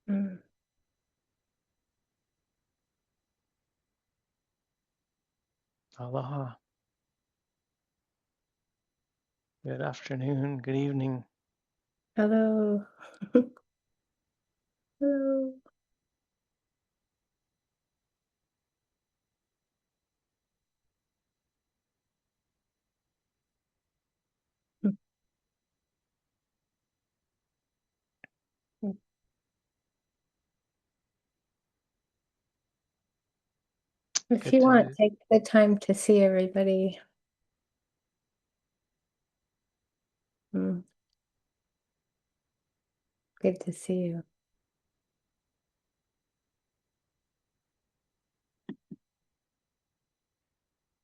Mm. Aloha. Good afternoon. Good evening. Hello. Hello. If Good you want, to take the time to see everybody. Mm. Good to see you.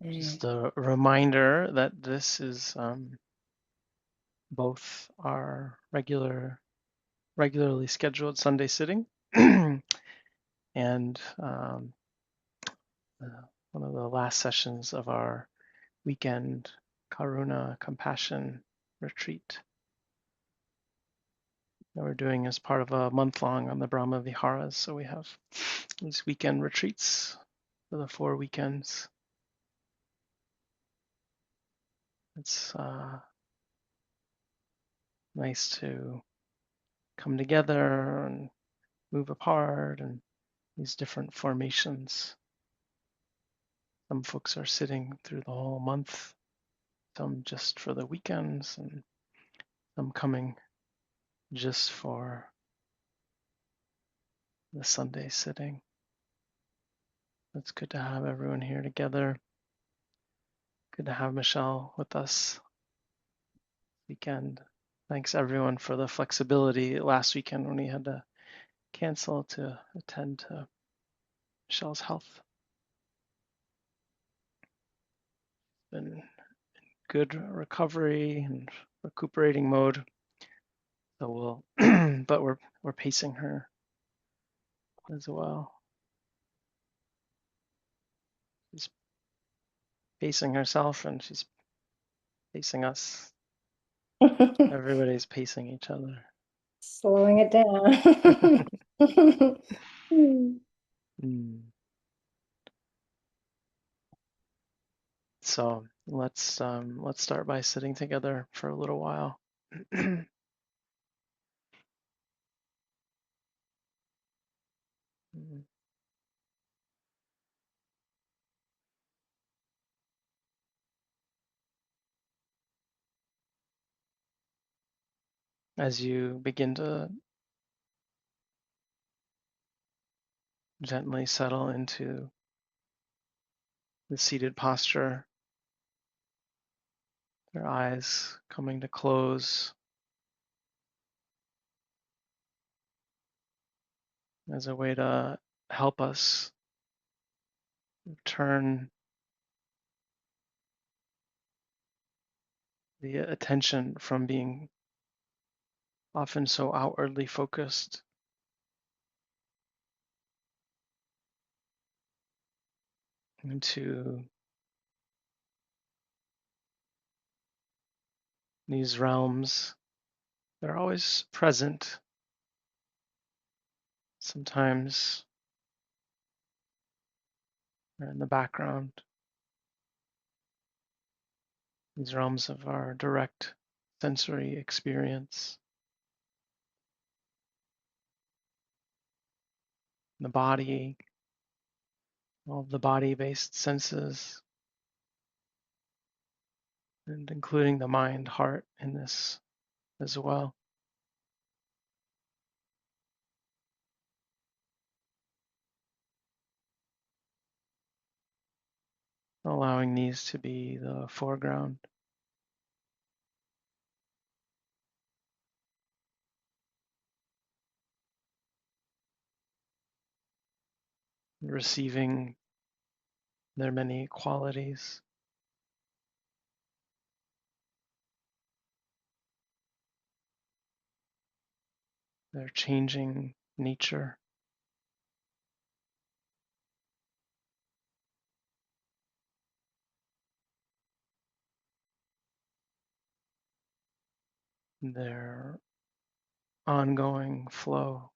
Hey. just a reminder that this is both our regularly scheduled Sunday sitting and one of the last sessions of our weekend Karuna compassion retreat that we're doing as part of a month long on the Brahma Viharas. So we have these weekend retreats for the 4 weekends. It's nice to come together and move apart and these different formations. Some folks are sitting through the whole month, some just for the weekends, and some coming just for the Sunday sitting. It's good to have everyone here together. Good to have Michele with us weekend. Thanks everyone for the flexibility last weekend when we had to cancel to attend to Michele's health. Been good recovery and recuperating mode. So but we're pacing her as well. She's pacing herself and she's pacing us. Everybody's pacing each other. Slowing it down. Mm. So let's start by sitting together for a little while. As you begin to gently settle into the seated posture, your eyes coming to close as a way to help us turn the attention from being often so outwardly focused into these realms that are always present, sometimes they're in the background, these realms of our direct sensory experience, the body, all of the body-based senses, and including the mind, heart in this as well. Allowing these to be the foreground, receiving their many qualities, their changing nature, their ongoing flow.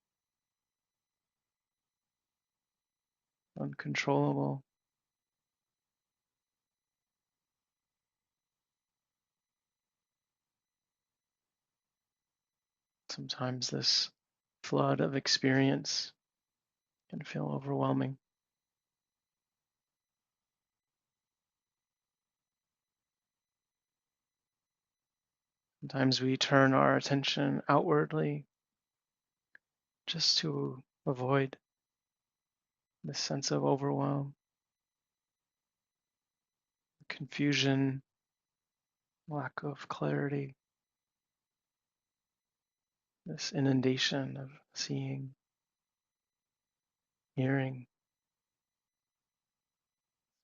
uncontrollable. Sometimes this flood of experience can feel overwhelming. Sometimes we turn our attention outwardly just to avoid this sense of overwhelm, confusion, lack of clarity, this inundation of seeing, hearing,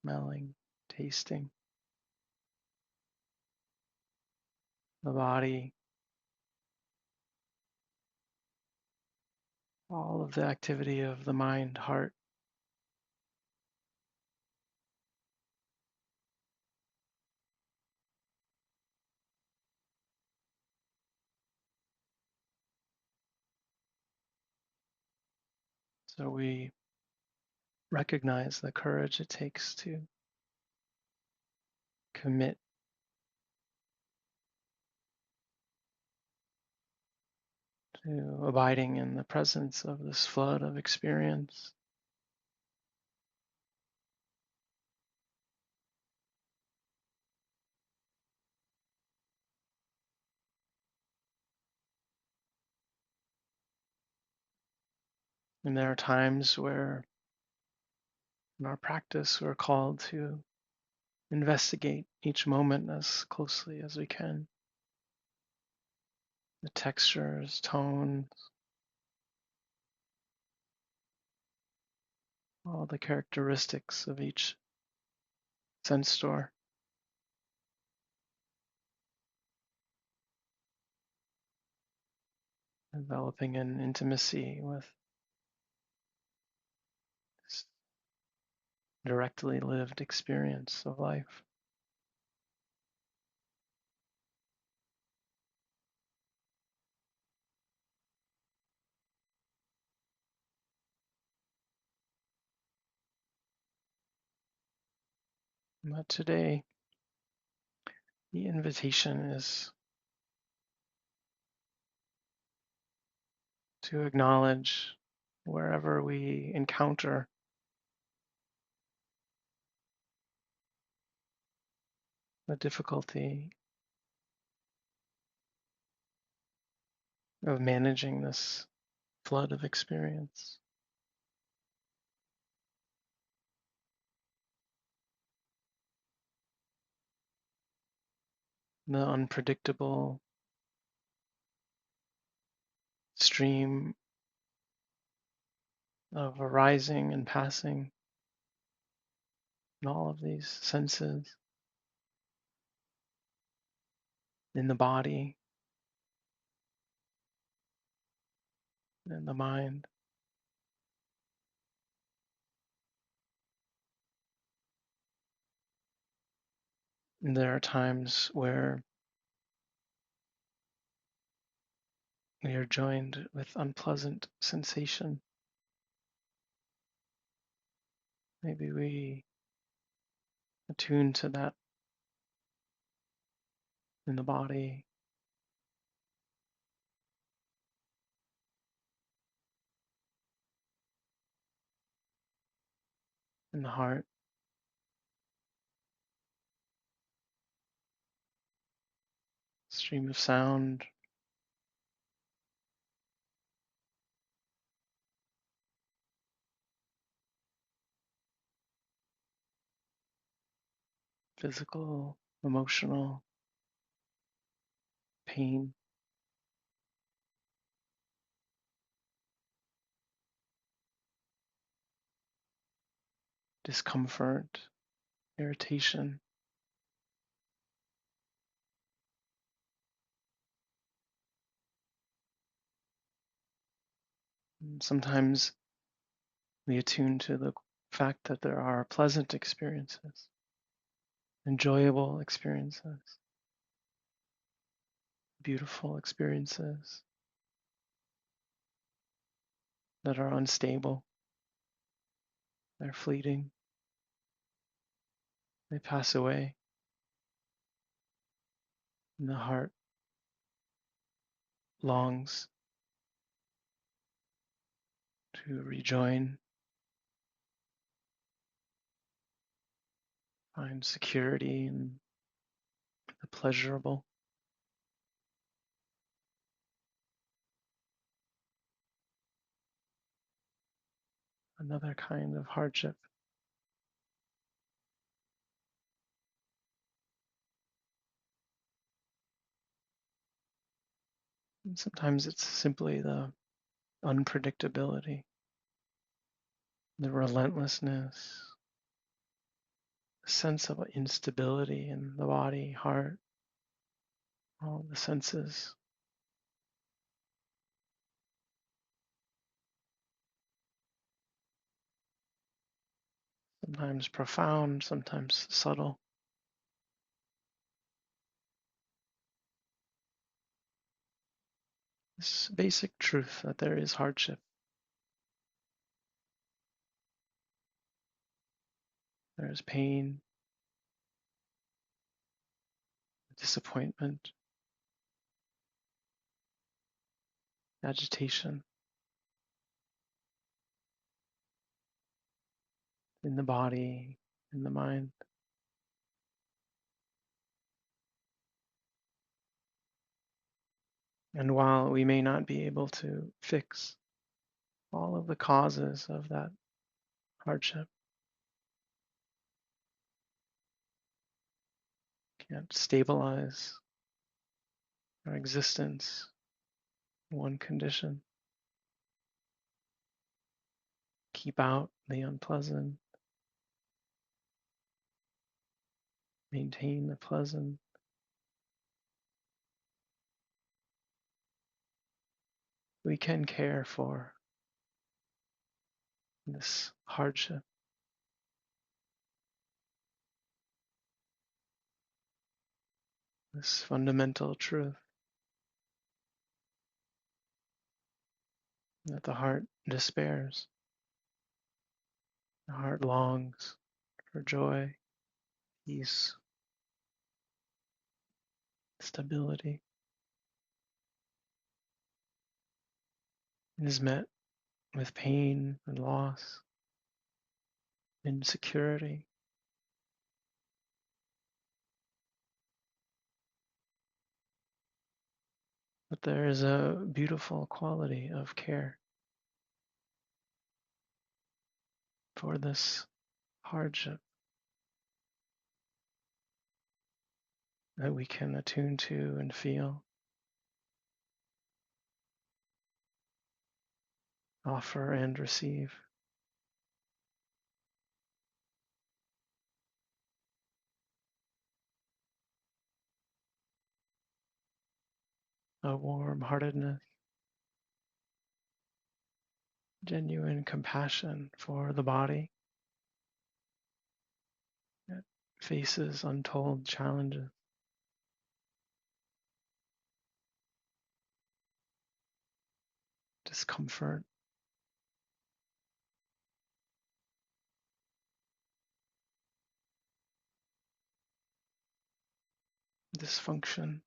smelling, tasting, the body, all of the activity of the mind, heart. So we recognize the courage it takes to commit to abiding in the presence of this flood of experience. And there are times where in our practice we're called to investigate each moment as closely as we can. The textures, tones, all the characteristics of each sense store. Developing an intimacy with this directly lived experience of life. But today, the invitation is to acknowledge wherever we encounter the difficulty of managing this flood of experience, the unpredictable stream of arising and passing in all of these senses, in the body, in the mind. And there are times where we are joined with unpleasant sensation. Maybe we attune to that in the body, in the heart, stream of sound, physical, emotional, pain, discomfort, irritation. And sometimes we attune to the fact that there are pleasant experiences, enjoyable experiences, beautiful experiences that are unstable. They're fleeting. They pass away. And the heart longs to rejoin, find security in the pleasurable. Another kind of hardship. And sometimes it's simply the unpredictability, the relentlessness, a sense of instability in the body, heart, all the senses. Sometimes profound, sometimes subtle. This basic truth that there is hardship, there is pain, disappointment, agitation in the body, in the mind. And while we may not be able to fix all of the causes of that hardship, can't stabilize our existence in one condition, keep out the unpleasant, maintain the pleasant. We can care for this hardship, this fundamental truth that the heart despairs, the heart longs for joy, peace, stability, and is met with pain and loss, insecurity. But there is a beautiful quality of care for this hardship that we can attune to and feel, offer and receive. A warm heartedness, genuine compassion for the body that faces untold challenges, discomfort, dysfunction.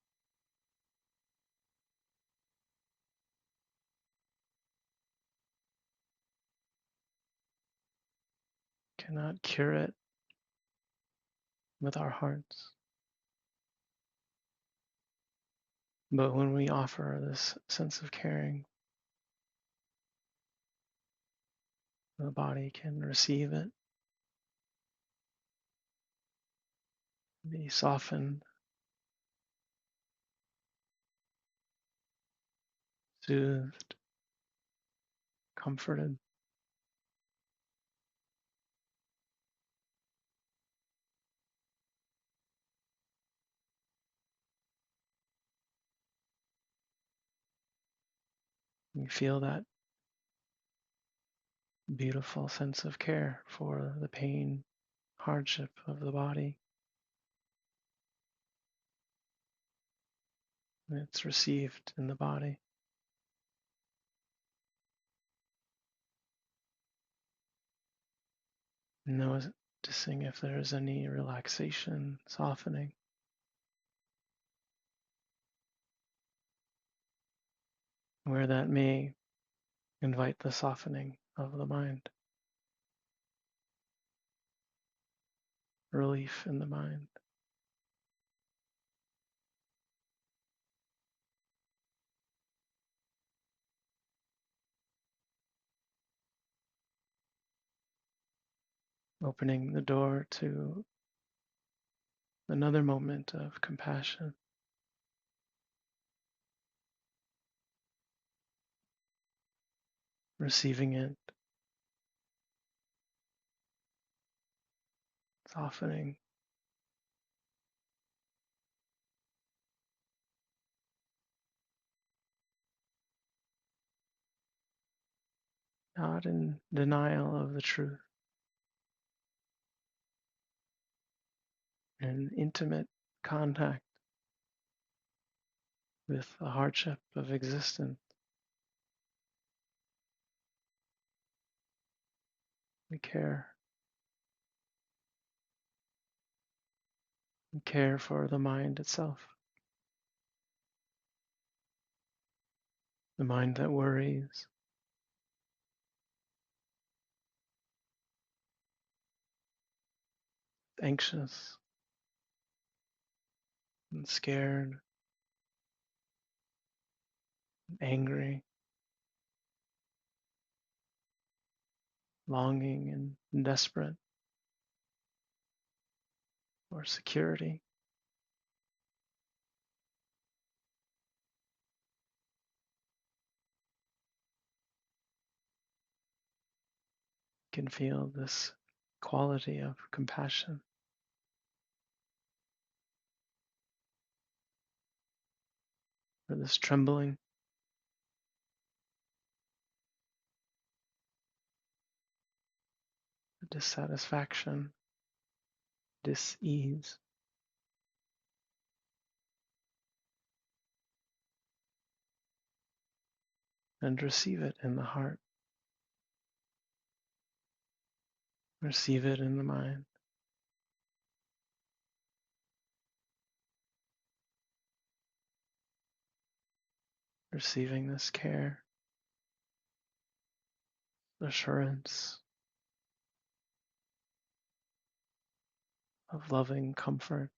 Cannot cure it with our hearts. But when we offer this sense of caring, the body can receive it, be softened, soothed, comforted. You feel that beautiful sense of care for the pain, hardship of the body. It's received in the body. Noticing if there's any relaxation, softening, where that may invite the softening of the mind, relief in the mind. Opening the door to another moment of compassion, receiving it, softening, not in denial of the truth, in intimate contact with the hardship of existence. We care. We care for the mind itself, the mind that worries, anxious and scared, angry, longing and desperate for security. Can feel this quality of compassion, or this trembling, dissatisfaction, dis-ease, and receive it in the heart, receive it in the mind, receiving this care, assurance of loving comfort,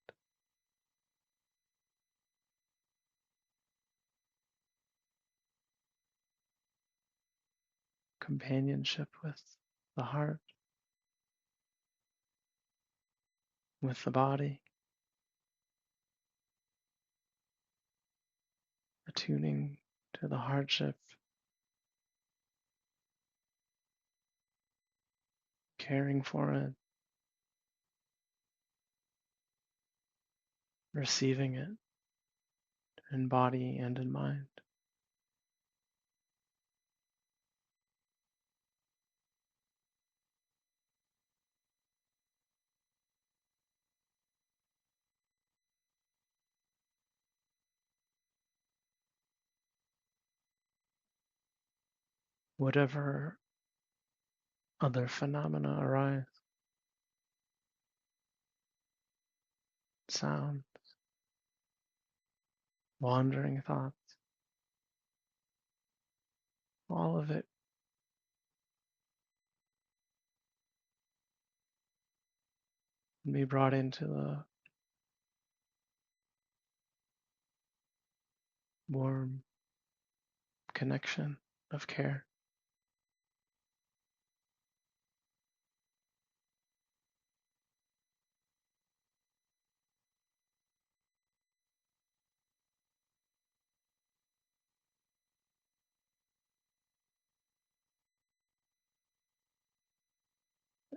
companionship with the heart, with the body, attuning to the hardship, caring for it, receiving it in body and in mind. Whatever other phenomena arise, sound, wandering thoughts, all of it can be brought into the warm connection of care.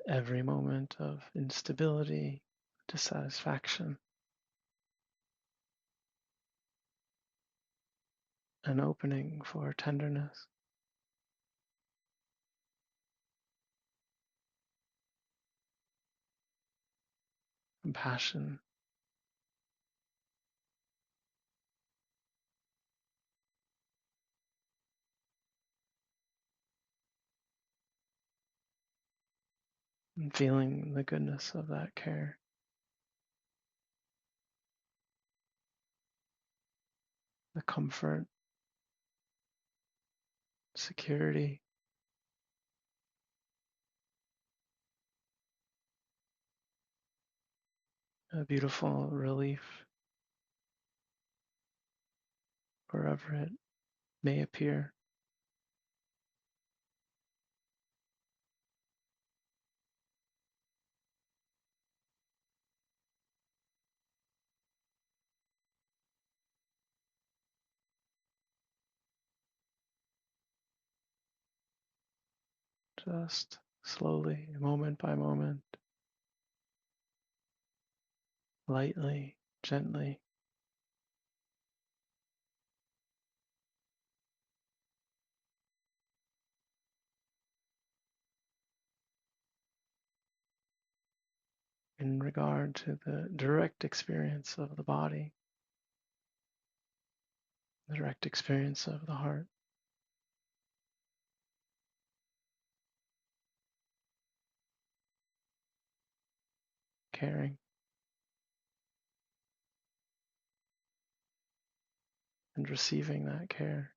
Every moment of instability, dissatisfaction, an opening for tenderness, compassion, and feeling the goodness of that care, the comfort, security, a beautiful relief wherever it may appear. Just slowly, moment by moment, lightly, gently, in regard to the direct experience of the body, the direct experience of the heart, caring and receiving that care.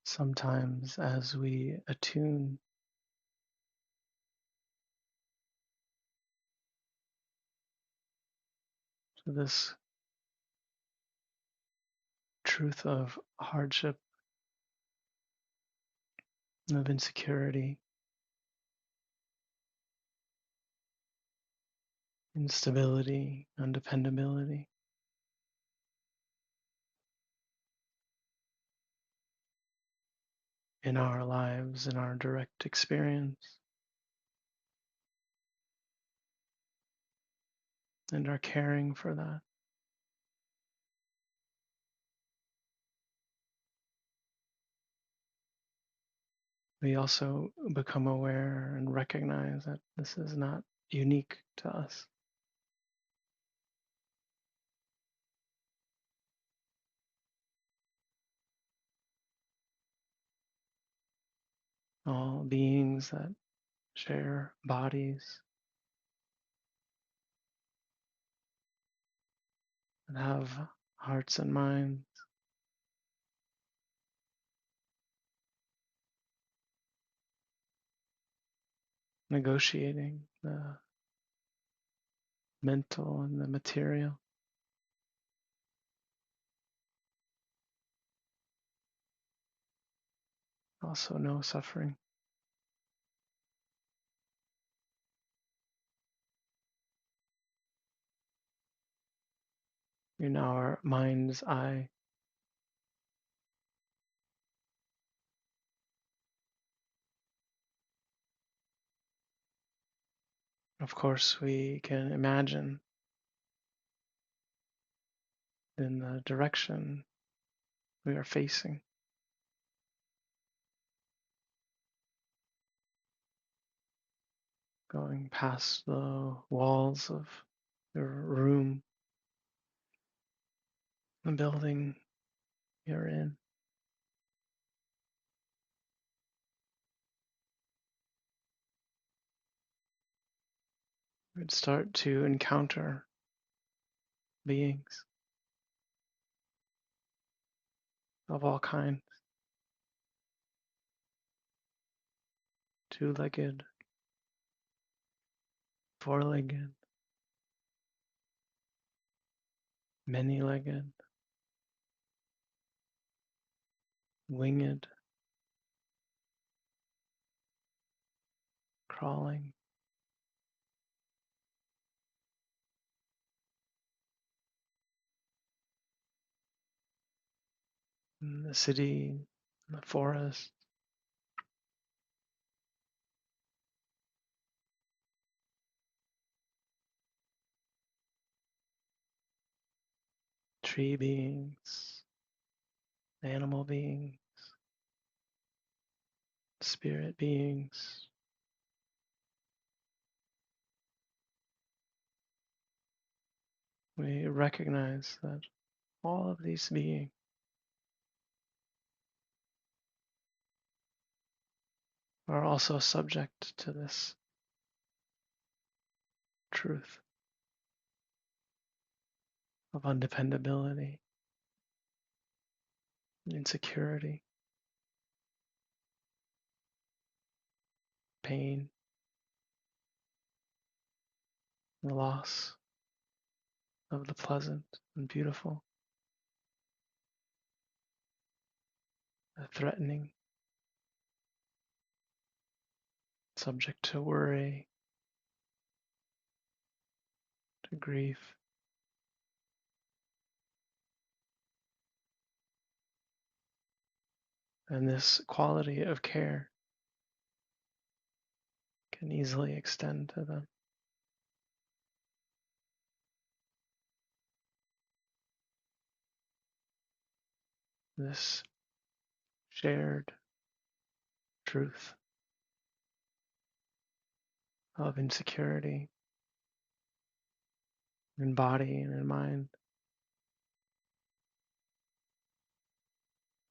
Sometimes, as we attune to this truth of hardship, of insecurity, instability, undependability in our lives, in our direct experience, and are caring for that. We also become aware and recognize that this is not unique to us. All beings that share bodies and have hearts and minds, negotiating the mental and the material, also no suffering. In our mind's eye, of course, we can imagine in the direction we are facing, going past the walls of the room, the building you're in. We'd start to encounter beings of all kinds, two-legged, four-legged, many-legged, winged, crawling, in the city, in the forest, tree beings, animal beings, spirit beings. We recognize that all of these beings are also subject to this truth of undependability, insecurity, pain, the loss of the pleasant and beautiful, the threatening, subject to worry, to grief. And this quality of care can easily extend to them. This shared truth of insecurity in body and in mind,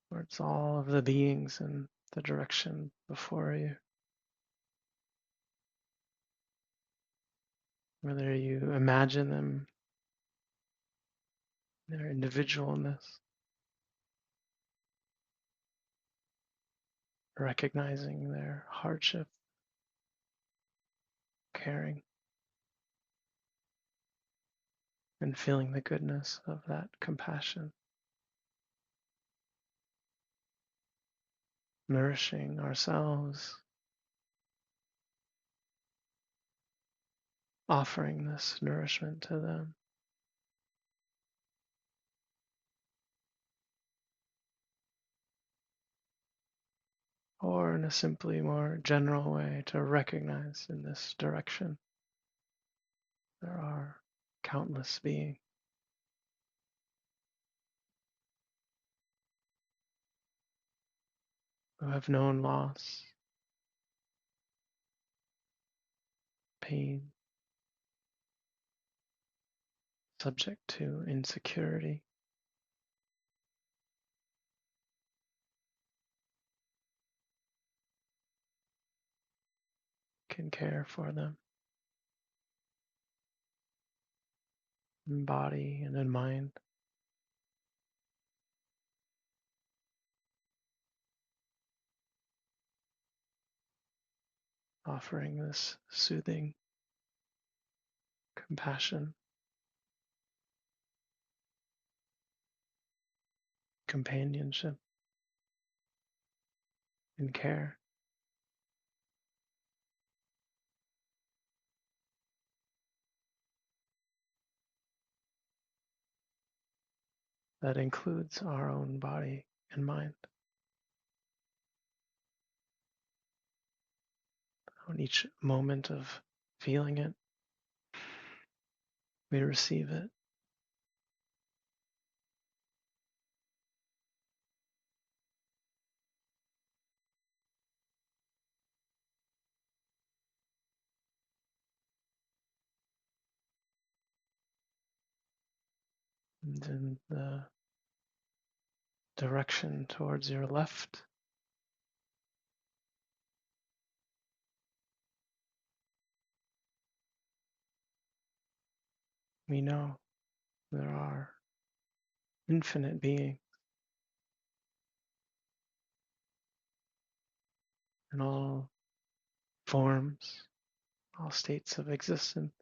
where it's all of the beings in the direction before you. Whether you imagine them, their individualness, recognizing their hardship, caring, and feeling the goodness of that compassion, nourishing ourselves, offering this nourishment to them. Or in a simply more general way, to recognize in this direction there are countless beings who have known loss, pain, subject to insecurity, can care for them in body and in mind, offering this soothing compassion, companionship, and care that includes our own body and mind. On each moment of feeling it, we receive it and in the direction towards your left. We know there are infinite beings in all forms, all states of existence,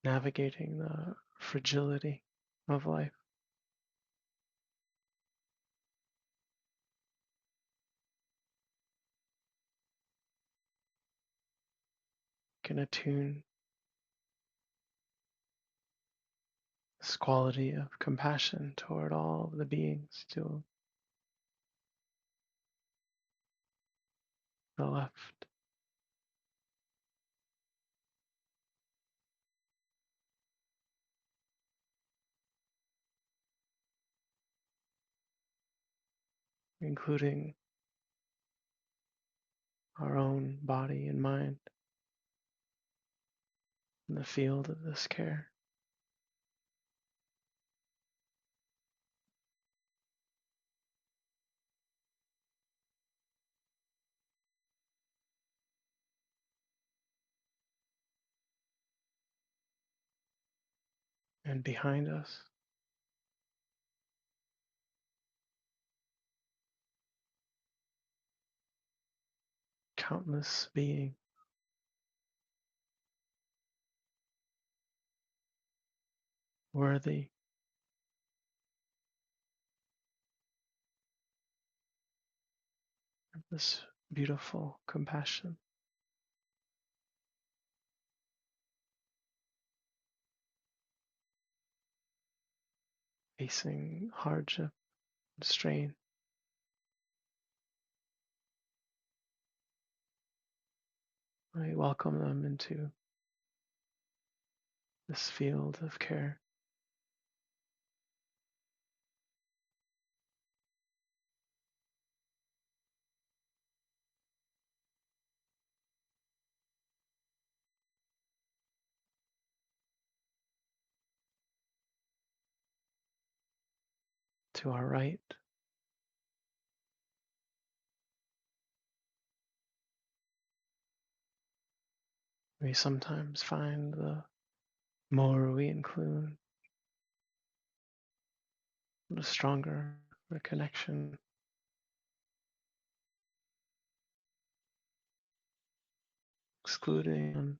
navigating the fragility of life. Can attune this quality of compassion toward all of the beings to the left, including our own body and mind in the field of this care. And behind us, countless beings worthy of this beautiful compassion, facing hardship and strain. I welcome them into this field of care. To our right, we sometimes find the more we include a stronger connection, excluding and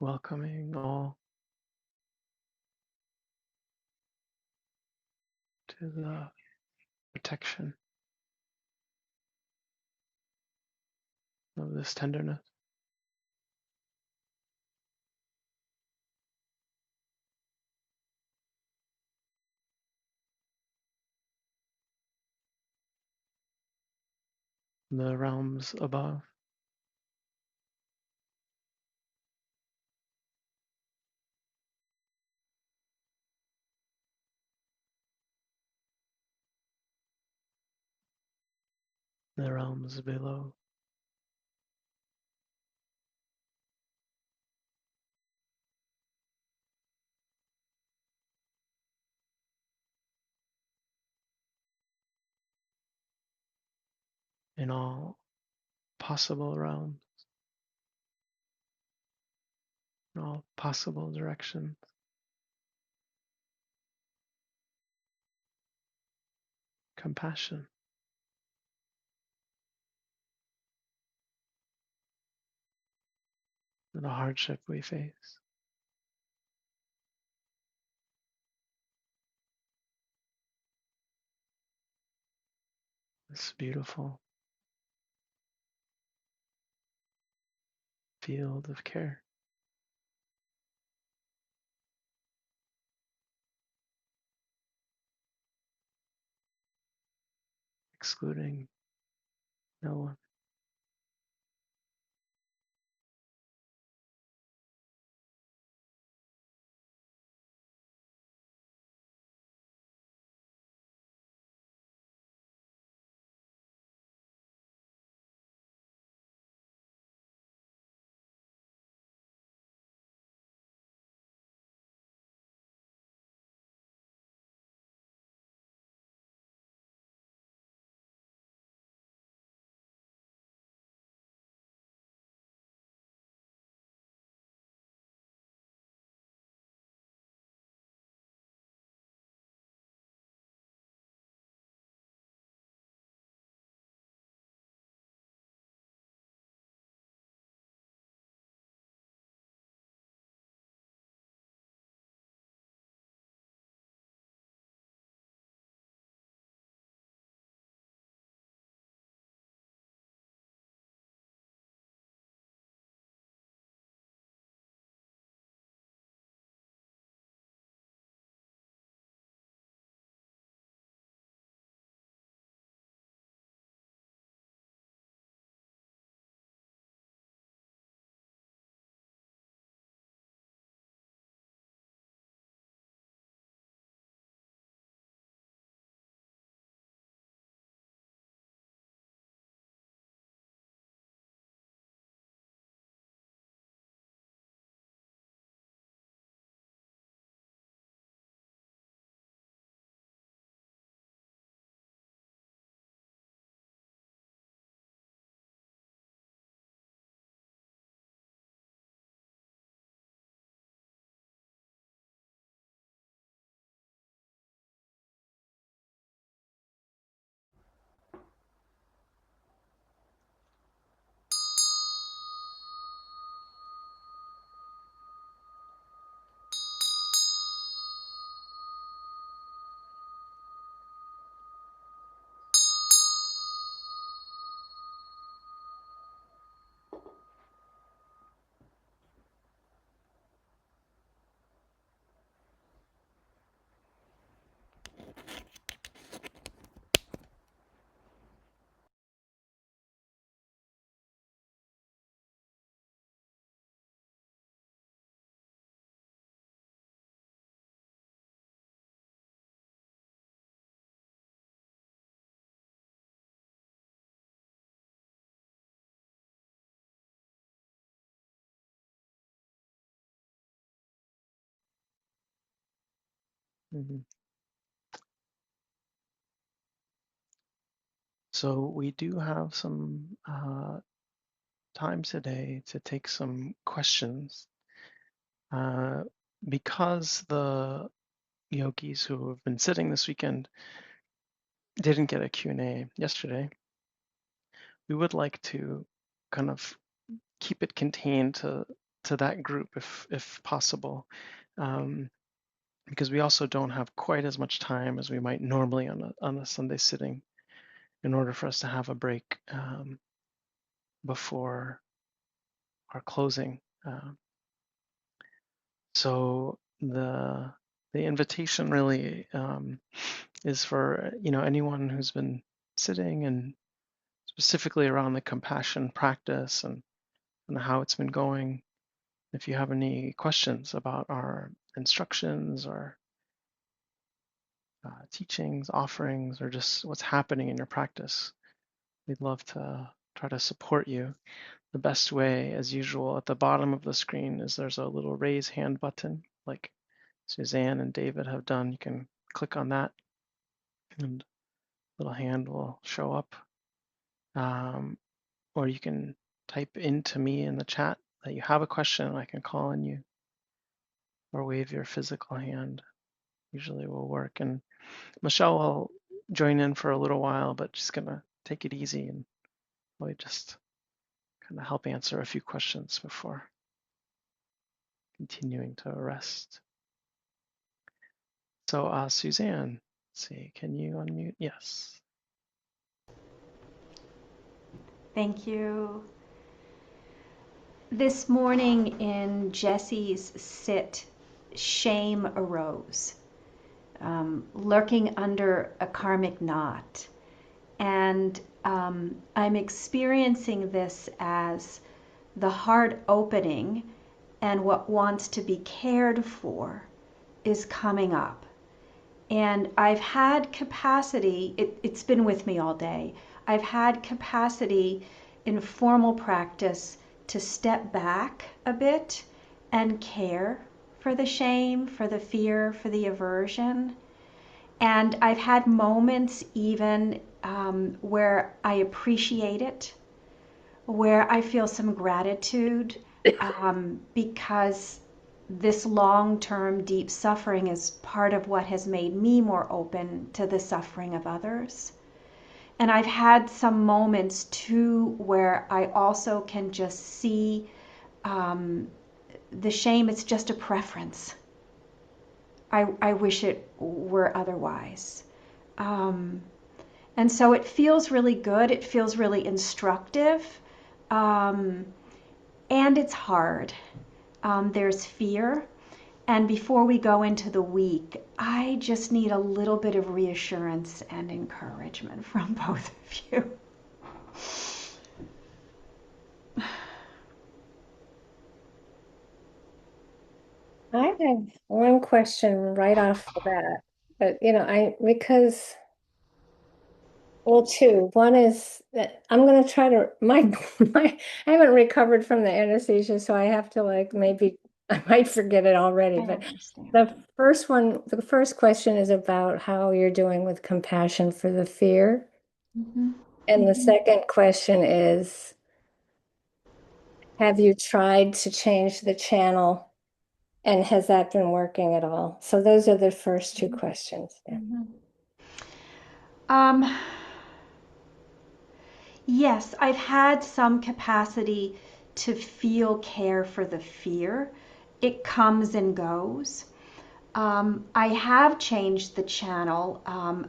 welcoming all to the protection of this tenderness. The realms above, the realms below, in all possible realms, in all possible directions, compassion for the hardship we face. This beautiful field of care, excluding no one. Mhm. So we do have some time today to take some questions. Uh, because the yogis who have been sitting this weekend didn't get a Q&A yesterday, we would like to kind of keep it contained to that group if possible, because we also don't have quite as much time as we might normally on a Sunday sitting in order for us to have a break before our closing. So the invitation really is for anyone who's been sitting and specifically around the compassion practice and how it's been going. If you have any questions about our instructions or teachings, offerings, or just what's happening in your practice, we'd love to try to support you. The best way, as usual, at the bottom of the screen is there's a little raise hand button, like Suzanne and David have done. You can click on that and a little hand will show up. Or you can type into me in the chat that you have a question and I can call on you, or wave your physical hand. Usually will work. And Michelle will join in for a little while, but she's gonna take it easy and probably just kind of help answer a few questions before continuing to rest. So Suzanne, let's see, can you unmute? Yes. Thank you. This morning in Jesse's sit, shame arose, lurking under a karmic knot. And I'm experiencing this as the heart opening, and what wants to be cared for is coming up. And I've had capacity, it's been with me all day. I've had capacity in formal practice to step back a bit and care for the shame, for the fear, for the aversion. And I've had moments even where I appreciate it, where I feel some gratitude because this long-term deep suffering is part of what has made me more open to the suffering of others. And I've had some moments too where I also can just see the shame. It's just a preference. I wish it were otherwise. And so it feels really good. It feels really instructive. And it's hard. There's fear. And before we go into the week, I just need a little bit of reassurance and encouragement from both of you. I have one question right off the bat, but well, two. One is that I'm going to try to my I haven't recovered from the anesthesia, so I have to maybe I might forget it already. I But understand. the first question is about how you're doing with compassion for the fear, Mm-hmm. and the second question is, have you tried to change the channel, and has that been working at all? So those are the first two questions. Yeah. Mm-hmm. Um, yes, I've had some capacity to feel care for the fear. It comes and goes. I have changed the channel.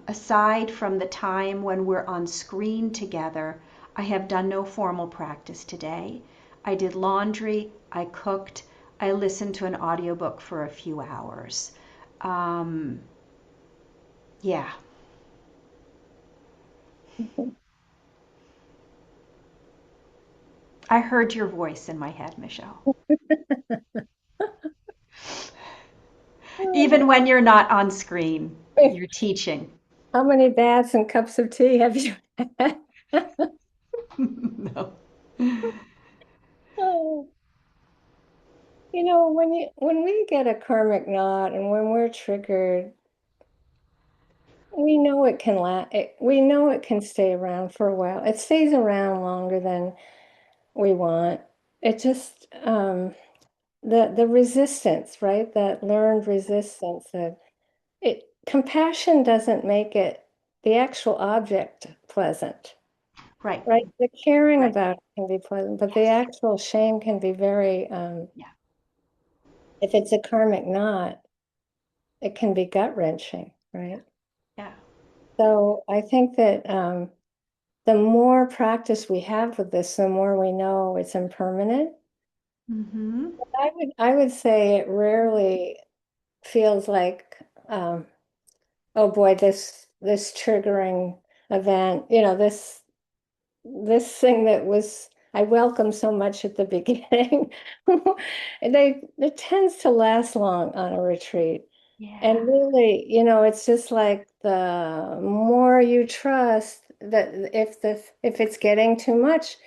Aside from the time when we're on screen together, I have done no formal practice today. I did laundry, I cooked, I listened to an audiobook for a few hours. Um, yeah. I heard your voice in my head, Michelle. Even when you're not on screen, you're teaching. How many baths and cups of tea have you had? No. Oh, when we get a karmic knot and when we're triggered, we know it can we know it can stay around for a while. It stays around longer than we want. It just the resistance, right? That learned resistance, that compassion doesn't make it the actual object pleasant, Right. right? The caring Right. about it can be pleasant, but the Yes. actual shame can be very, Yeah. if it's a karmic knot, it can be gut-wrenching, right? Yeah. So I think that the more practice we have with this, the more we know it's impermanent. Mm-hmm. I would say it rarely feels like, oh boy, this triggering event, this thing that was I welcomed so much at the beginning. It tends to last long on a retreat. Yeah. And really, it's just like the more you trust that if it's getting too much,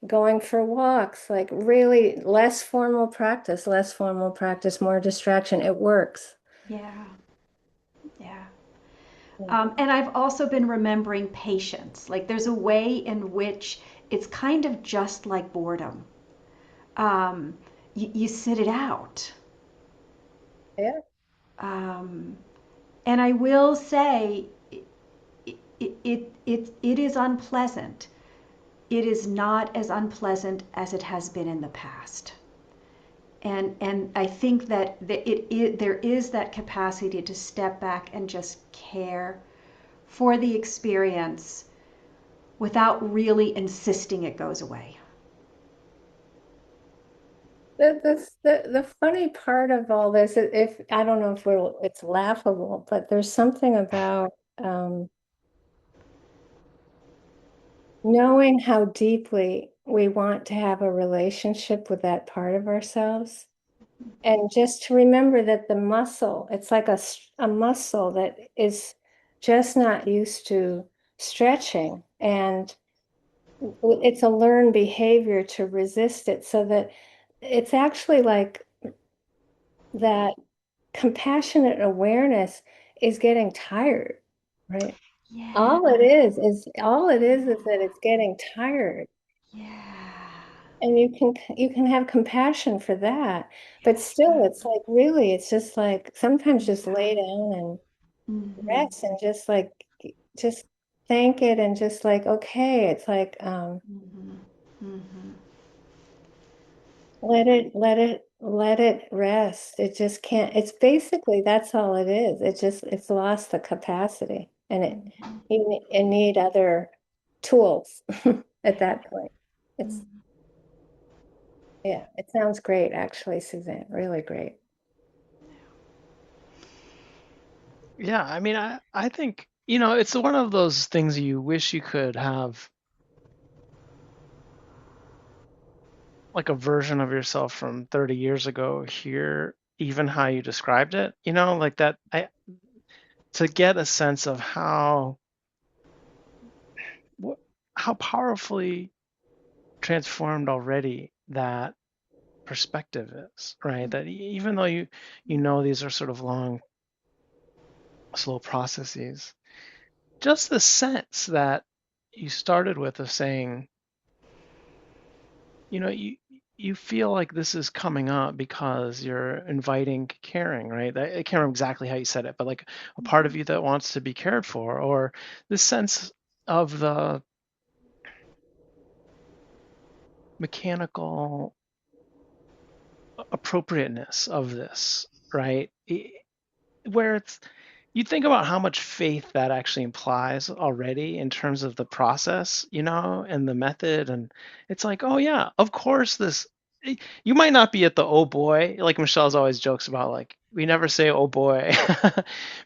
going for walks, like really less formal practice, more distraction, it works. Yeah. Yeah. Mhm. And I've also been remembering patience. Like there's a way in which it's kind of just like boredom. You sit it out. Yeah. Um, and I will say it is unpleasant. It is not as unpleasant as it has been in the past. And I think that there is that capacity to step back and just care for the experience without really insisting it goes away. The funny part of all this, if I don't know if it's laughable, but there's something about knowing how deeply we want to have a relationship with that part of ourselves. And just to remember that the muscle, it's like a muscle that is just not used to stretching. And it's a learned behavior to resist it, so that it's actually like that compassionate awareness is getting tired, right? Yeah, All it is that it's getting tired. yeah, And you can have compassion for that. But yeah, still, it's like really, it's just like sometimes just yeah. lay down and Mm-hmm, rest and just thank it and just like, okay, it's like mm-hmm, mm-hmm. let it rest. It just can't, it's basically that's all it is. It's lost the capacity, and it need other tools at that point. It's Yeah, it sounds great actually, Suzanne. Really great. Yeah, I mean, I think, it's one of those things you wish you could have like a version of yourself from 30 years ago here, even how you described it, like that, to get a sense of wh- how powerfully transformed already that perspective is, right? That even though these are sort of long, slow processes, just the sense that you started with of saying, you know, you you feel like this is coming up because you're inviting caring, right? I can't remember exactly how you said it, but like a part of you that wants to be cared for, or this sense of the mechanical appropriateness of this, right? Where it's you think about how much faith that actually implies already in terms of the process, and the method. And it's like, oh yeah, of course you might not be at the oh boy, like Michelle's always jokes about, like, we never say oh boy.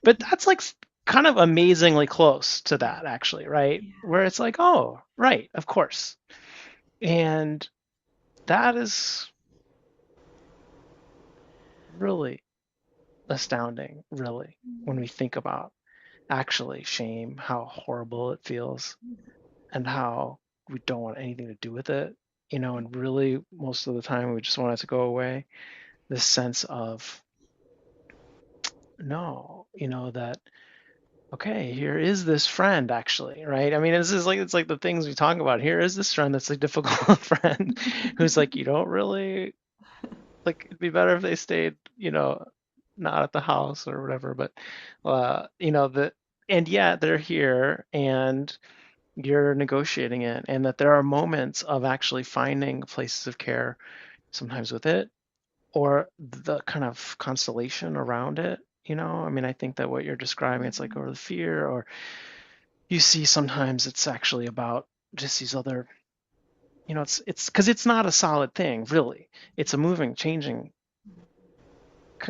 But that's like kind of amazingly close to that actually, right? Where it's like, oh, right, of course. And that is really astounding, really, when we think about actually shame, how horrible it feels, and how we don't want anything to do with it, and really most of the time we just want it to go away. This sense of no, that okay, here is this friend actually, right? I mean, it's like the things we talk about. Here is this friend that's a difficult friend who's like, you don't really. like it'd be better if they stayed, not at the house or whatever, but and yet they're here and you're negotiating it, and that there are moments of actually finding places of care, sometimes with it, or the kind of constellation around it. I mean, I think that what you're describing, it's like over the fear, or you see sometimes it's actually about just these other, it's because it's not a solid thing, really. It's a moving, changing.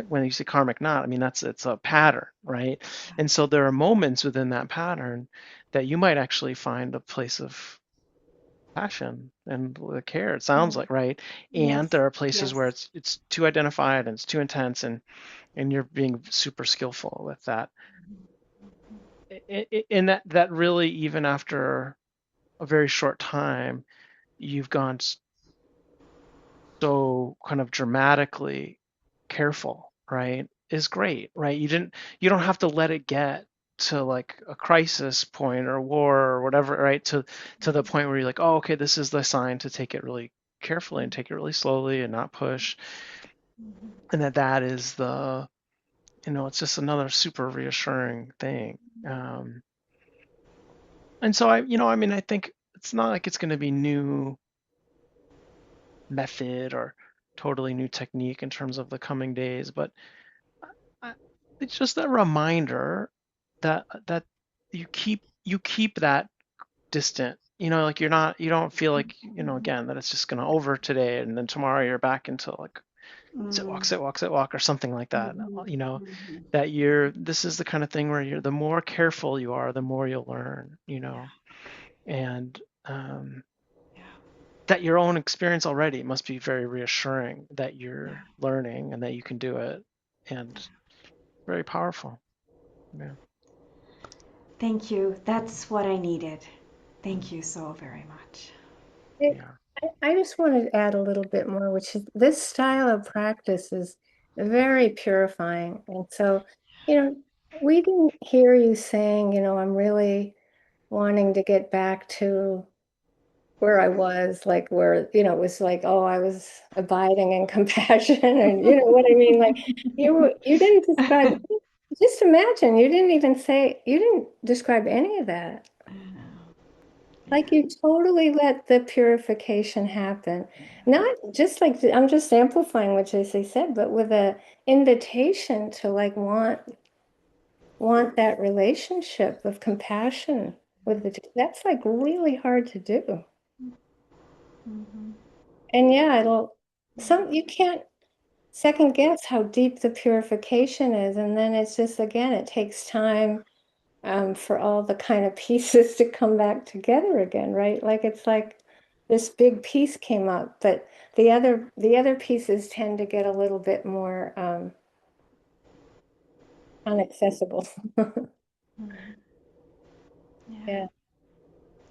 When you say karmic knot, I mean it's a pattern, right? And so there are moments within that pattern that you might actually find a place of passion and care. It sounds Mm. like, right? And Yes, there are places where yes. it's too identified and it's too intense, and you're being super skillful with that. And that really, even after a very short time, you've gone so kind of dramatically careful, right? Is great, right? You don't have to let it get to like a crisis point or war or whatever, right? To the point where you're like, oh, okay, this is the sign to take it really carefully and take it really slowly and not push. And that is it's just another super reassuring thing. And so I mean, I think it's not like it's going to be new method or totally new technique in terms of the coming days, but I- it's just a reminder that you keep that distant. Like you don't feel like, again, that it's just gonna over today and then tomorrow you're back into like sit walk, Mm. sit walk, sit walk or something like that. Mhm, mhm. That this is the kind of thing where the more careful you are, the more you'll learn, and Yeah, that your own experience already must be very reassuring that you're yeah. learning and that you can do it, and very powerful. Yeah. Thank you. That's what I needed. Thank you so very much. It, Yeah. I just wanted to add a little bit more, which is this style of practice is very purifying. And so, we didn't hear you saying, I'm really wanting to get back to where I was, like where, it was like, oh, I was abiding in compassion and you know what I mean? Like you didn't describe, just imagine, you didn't describe any of that. Like Yeah. you totally let the purification happen. Not just like, I'm just amplifying what JC said, but with a invitation to like want that relationship of compassion with that's like really hard to do. Mhm. And yeah, you can't second guess how deep the purification is. And then it's just, again, it takes time for all the kind of pieces to come back together again, right? Like it's like this big piece came up, but the other pieces tend to get a little bit more inaccessible. Mhm. Yeah, Yeah.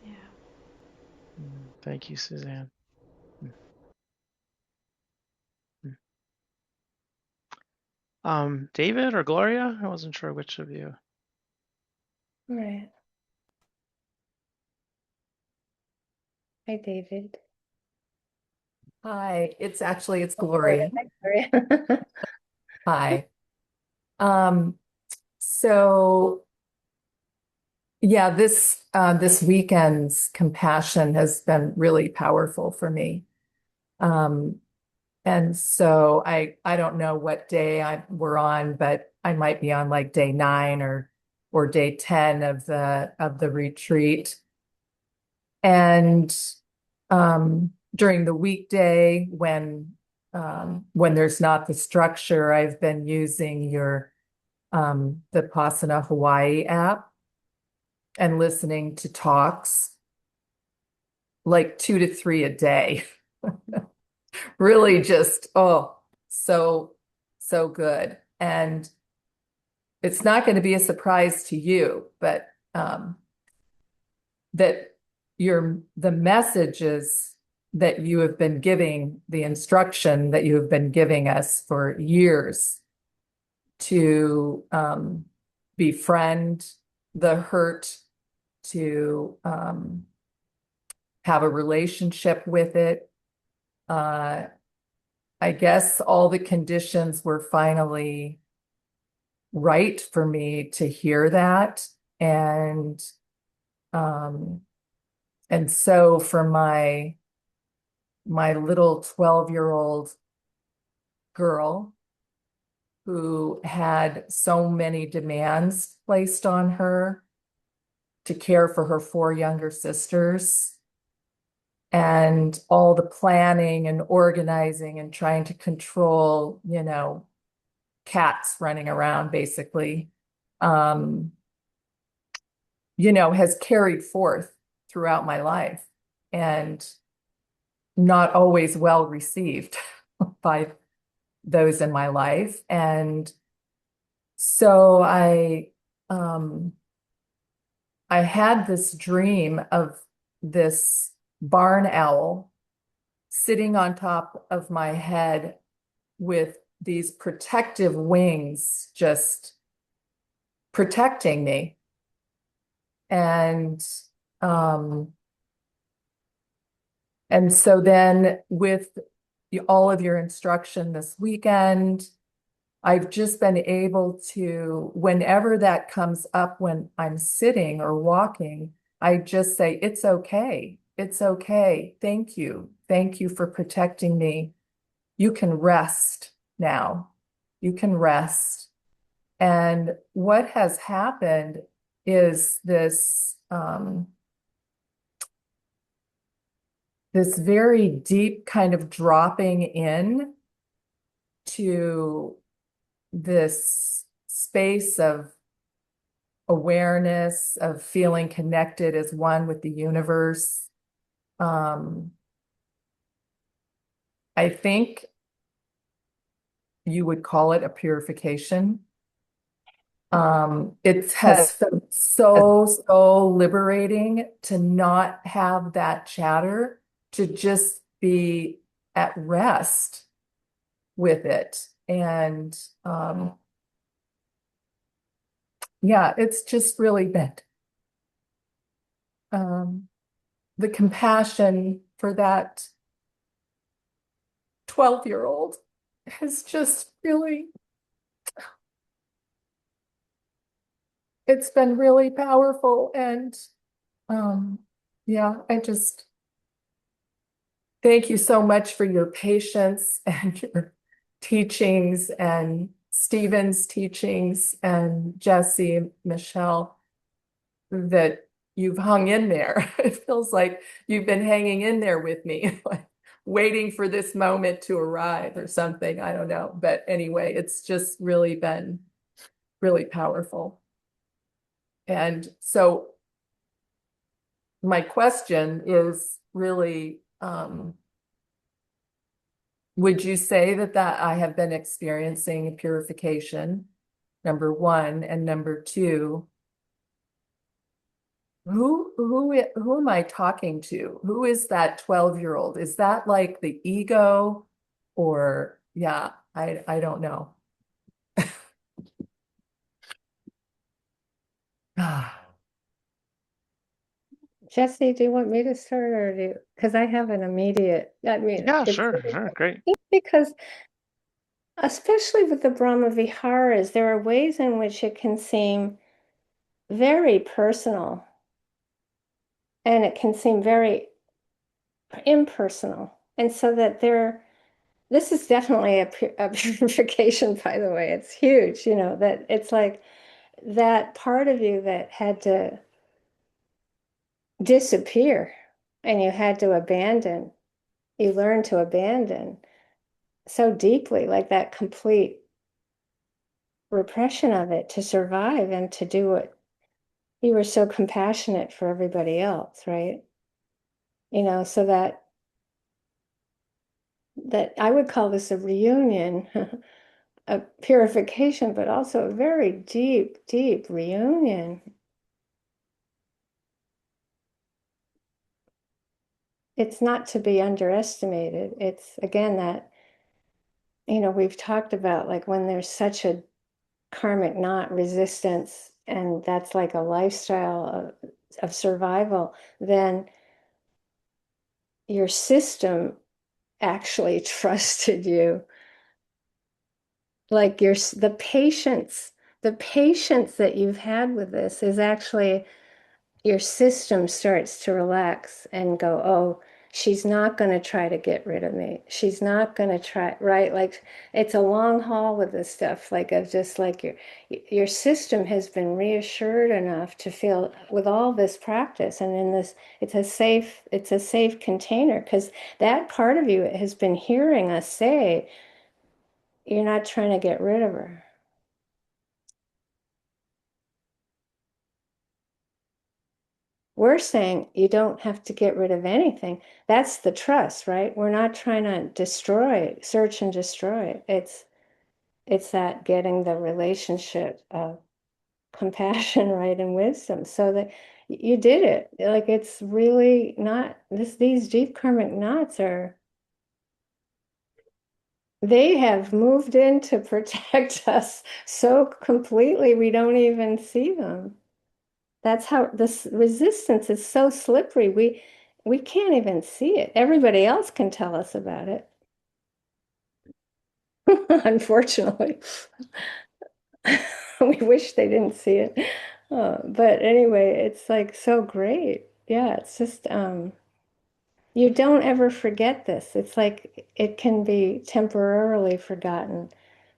yeah. Thank you, Suzanne. Mm, mm. David or Gloria? I wasn't sure which of you. Right. Hi, David. Hi, it's Gloria. Gloria. Hi, Gloria. Hi. Um, so yeah, this weekend's compassion has been really powerful for me. Um, and so I don't know what day we're on, but I might be on like day 9 or day 10 of the retreat. And during the weekday when there's not the structure, I've been using your Vipassana Hawaii app and listening to talks like 2 to 3 a day. Really just, oh, so, so good. And it's not going to be a surprise to you, but that the messages that you have been giving, the instruction that you have been giving us for years to befriend the hurt, to have a relationship with it, uh, I guess all the conditions were finally right for me to hear that. And um, and so for my little 12-year-old girl who had so many demands placed on her to care for her 4 younger sisters, and all the planning and organizing and trying to control, cats running around basically, um, has carried forth throughout my life and not always well received by those in my life. And so I had this dream of this barn owl sitting on top of my head with these protective wings just protecting me. And um, and so then with all of your instruction this weekend, I've just been able to, whenever that comes up when I'm sitting or walking, I just say, it's okay. It's okay. Thank you. Thank you for protecting me. You can rest now. You can rest. And what has happened is this very deep kind of dropping in to this space of awareness, of feeling connected as one with the universe. I think you would call it a purification. It has felt so liberating to not have that chatter, to just be at rest with it. And yeah, it's just really been the compassion for that 12-year-old has just really, it's been really powerful. And yeah, I just thank you so much for your patience and your teachings and Stephen's teachings and Jesse, Michelle, that you've hung in there. It feels like you've been hanging in there with me, like waiting for this moment to arrive or something. I don't know. But anyway, it's just really been really powerful. And so my question is really, would you say that I have been experiencing purification, number one, and number two, who am I talking to? Who is that 12-year-old? Is that like the ego? Or yeah, I don't know. Jesse, do you want me to start or do you? Because I have an immediate, I mean, Yeah, it's sure, great. because especially with the Brahma Viharas, there are ways in which it can seem very personal and it can seem very impersonal. And so that this is definitely a purification, by the way. It's huge, that it's like that part of you that had to disappear and you had to abandon, you learned to abandon so deeply, like that complete repression of it to survive and to do what you were so compassionate for everybody else, right? So that I would call this a reunion, a purification, but also a very deep, deep reunion. It's not to be underestimated. It's again that, we've talked about like when there's such a karmic knot resistance, and that's like a lifestyle of survival, then your system actually trusted you. Like the patience that you've had with this is actually your system starts to relax and go, oh, she's not going to try to get rid of me. She's not going to try, right? Like it's a long haul with this stuff, like of just like your system has been reassured enough to feel with all this practice and in this, it's a safe container because that part of you has been hearing us say, you're not trying to get rid of her. We're saying you don't have to get rid of anything. That's the trust, right? We're not trying to destroy, search and destroy. It's that getting the relationship of compassion, right, and wisdom, so that you did it. Like it's really not these deep karmic knots they have moved in to protect us so completely we don't even see them. That's how this resistance is so slippery. We can't even see it. Everybody else can tell us about it. Unfortunately. We wish they didn't see it. But anyway, it's like so great. Yeah, it's just you don't ever forget this. It's like it can be temporarily forgotten,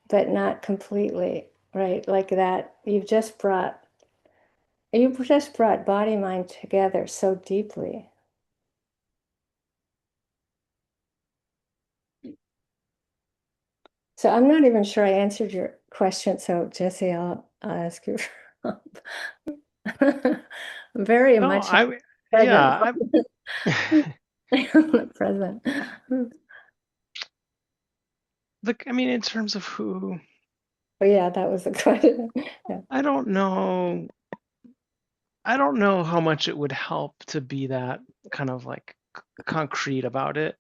but not completely, right? Like that you've just brought body mind together so deeply. So I'm not even sure I answered your question. So Jesse, I'll ask you. I'm very No, much present. yeah, Present. look, I mean, in terms of who, But yeah, that was the question. Yeah. I don't know. I don't know how much it would help to be that kind of like concrete about it.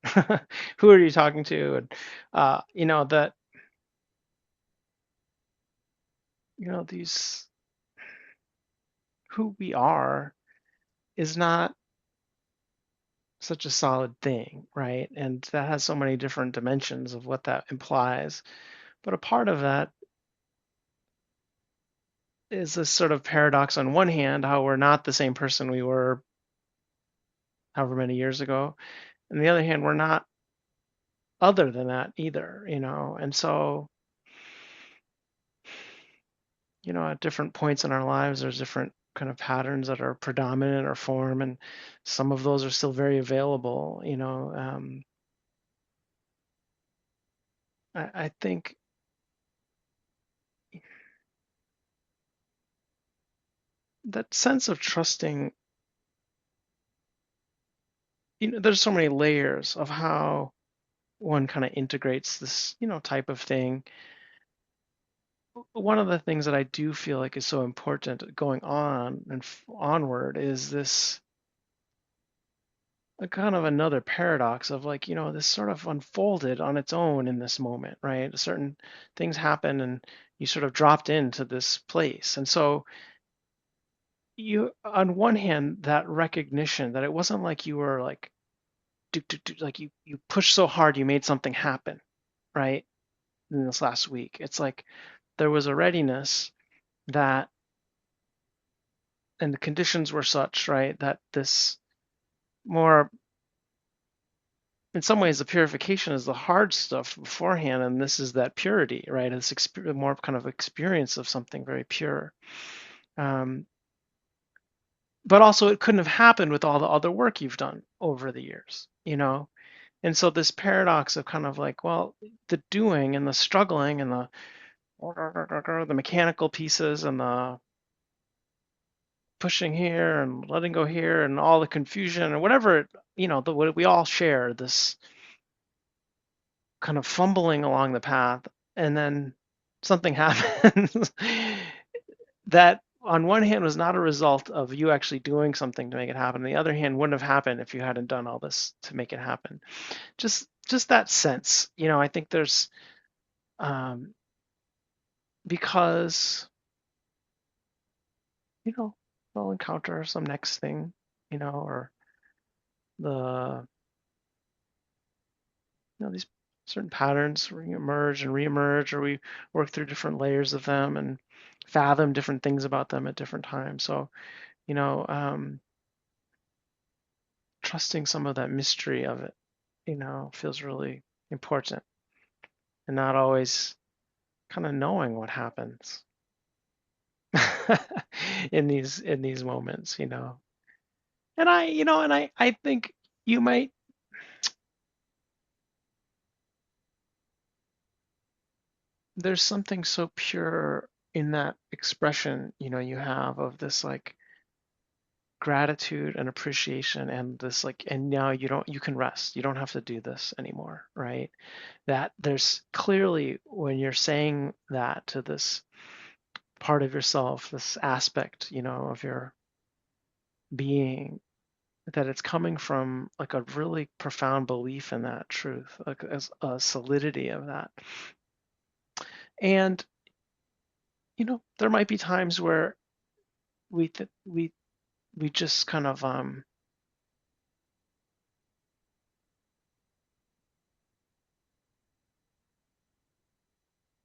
Who are you talking to? And that these who we are is not such a solid thing, right? And that has so many different dimensions of what that implies. But a part of that is this sort of paradox on one hand, how we're not the same person we were however many years ago. And on the other hand, we're not other than that either, And so, at different points in our lives, there's different kind of patterns that are predominant or form, and some of those are still very available, I think that sense of trusting, there's so many layers of how one kind of integrates this, type of thing. One of the things that I do feel like is so important going on and onward is this a kind of another paradox of like, this sort of unfolded on its own in this moment, right? Certain things happen and you sort of dropped into this place. And so you, on one hand, that recognition that it wasn't like you were like, like you pushed so hard you made something happen, right? In this last week. It's like there was a readiness that, and the conditions were such, right, that this more, in some ways, the purification is the hard stuff beforehand, and this is that purity, right? It's more kind of experience of something very pure. But also, it couldn't have happened with all the other work you've done over the years, And so this paradox of kind of like, well, the doing and the struggling and the mechanical pieces and the pushing here and letting go here and all the confusion or whatever, what we all share, this kind of fumbling along the path, and then something happens that on one hand was not a result of you actually doing something to make it happen. On the other hand, wouldn't have happened if you hadn't done all this to make it happen. Just that sense, I think there's because we'll encounter some next thing, or these certain patterns emerge and reemerge, or we work through different layers of them and fathom different things about them at different times. So, you know, trusting some of that mystery of it, feels really important, and not always kind of knowing what happens in these moments, And I think you might there's something so pure in that expression, you have of this like gratitude and appreciation and this like, and now you can rest. You don't have to do this anymore, right? That there's clearly, when you're saying that to this part of yourself, this aspect, of your being, that it's coming from like a really profound belief in that truth, like as a solidity of that. And there might be times where we just kind of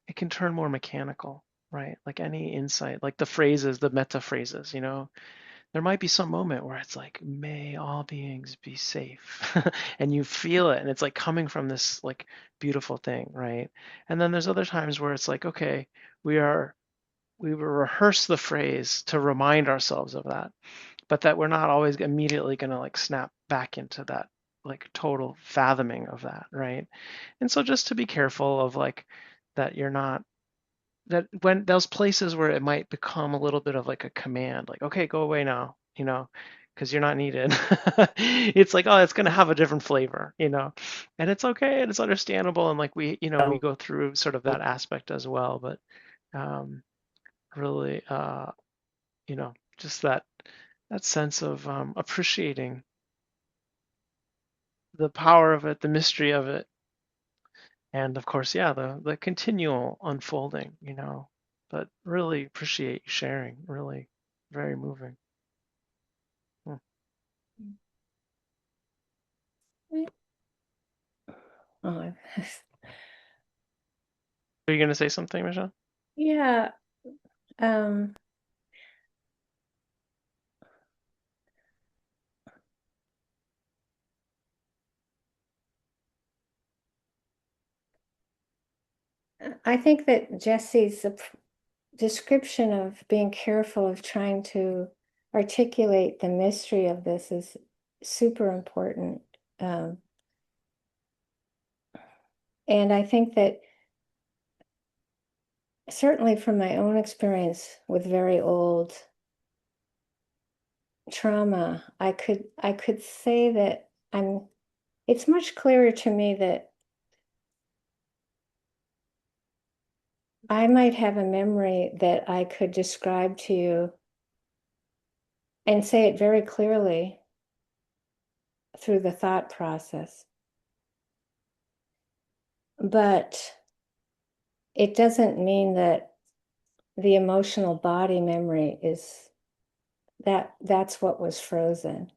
it can turn more mechanical, right? Like any insight, like the phrases, the meta phrases, there might be some moment where it's like, may all beings be safe. And you feel it, and it's like coming from this like beautiful thing, right? And then there's other times where it's like, okay, we will rehearse the phrase to remind ourselves of that, but that we're not always immediately going to like snap back into that like total fathoming of that, right? And so just to be careful of like that you're not, that when those places where it might become a little bit of like a command, like, okay, go away now, because you're not needed. It's like, oh, it's going to have a different flavor, and it's okay and it's understandable. And like we go through sort of that aspect as well. But um, really, just that sense of appreciating the power of it, the mystery of it, and of course, yeah, the continual unfolding, But really appreciate you sharing. Really, very moving. Hmm. Oh, Are you going to say something, Michelle? yeah. Um, I think that Jesse's description of being careful of trying to articulate the mystery of this is super important. Um, and I think that certainly from my own experience with very old trauma, I could say that it's much clearer to me that I might have a memory that I could describe to you and say it very clearly through the thought process. But it doesn't mean that the emotional body memory is that's what was frozen.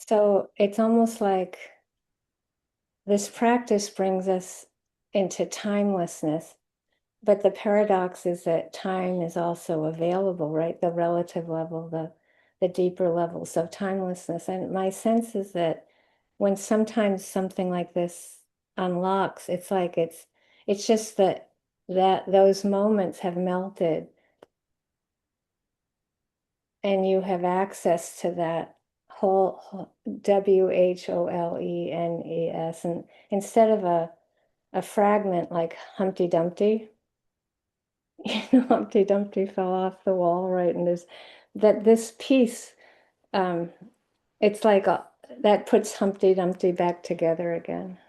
So it's almost like this practice brings us into timelessness, but the paradox is that time is also available, right? The relative level, the deeper levels of timelessness. And my sense is that when sometimes something like this unlocks, it's like it's just that those moments have melted and you have access to that whole WHOLENES, and instead of a fragment like Humpty Dumpty, Humpty Dumpty fell off the wall, right? And there's that this piece, um, it's like that puts Humpty Dumpty back together again.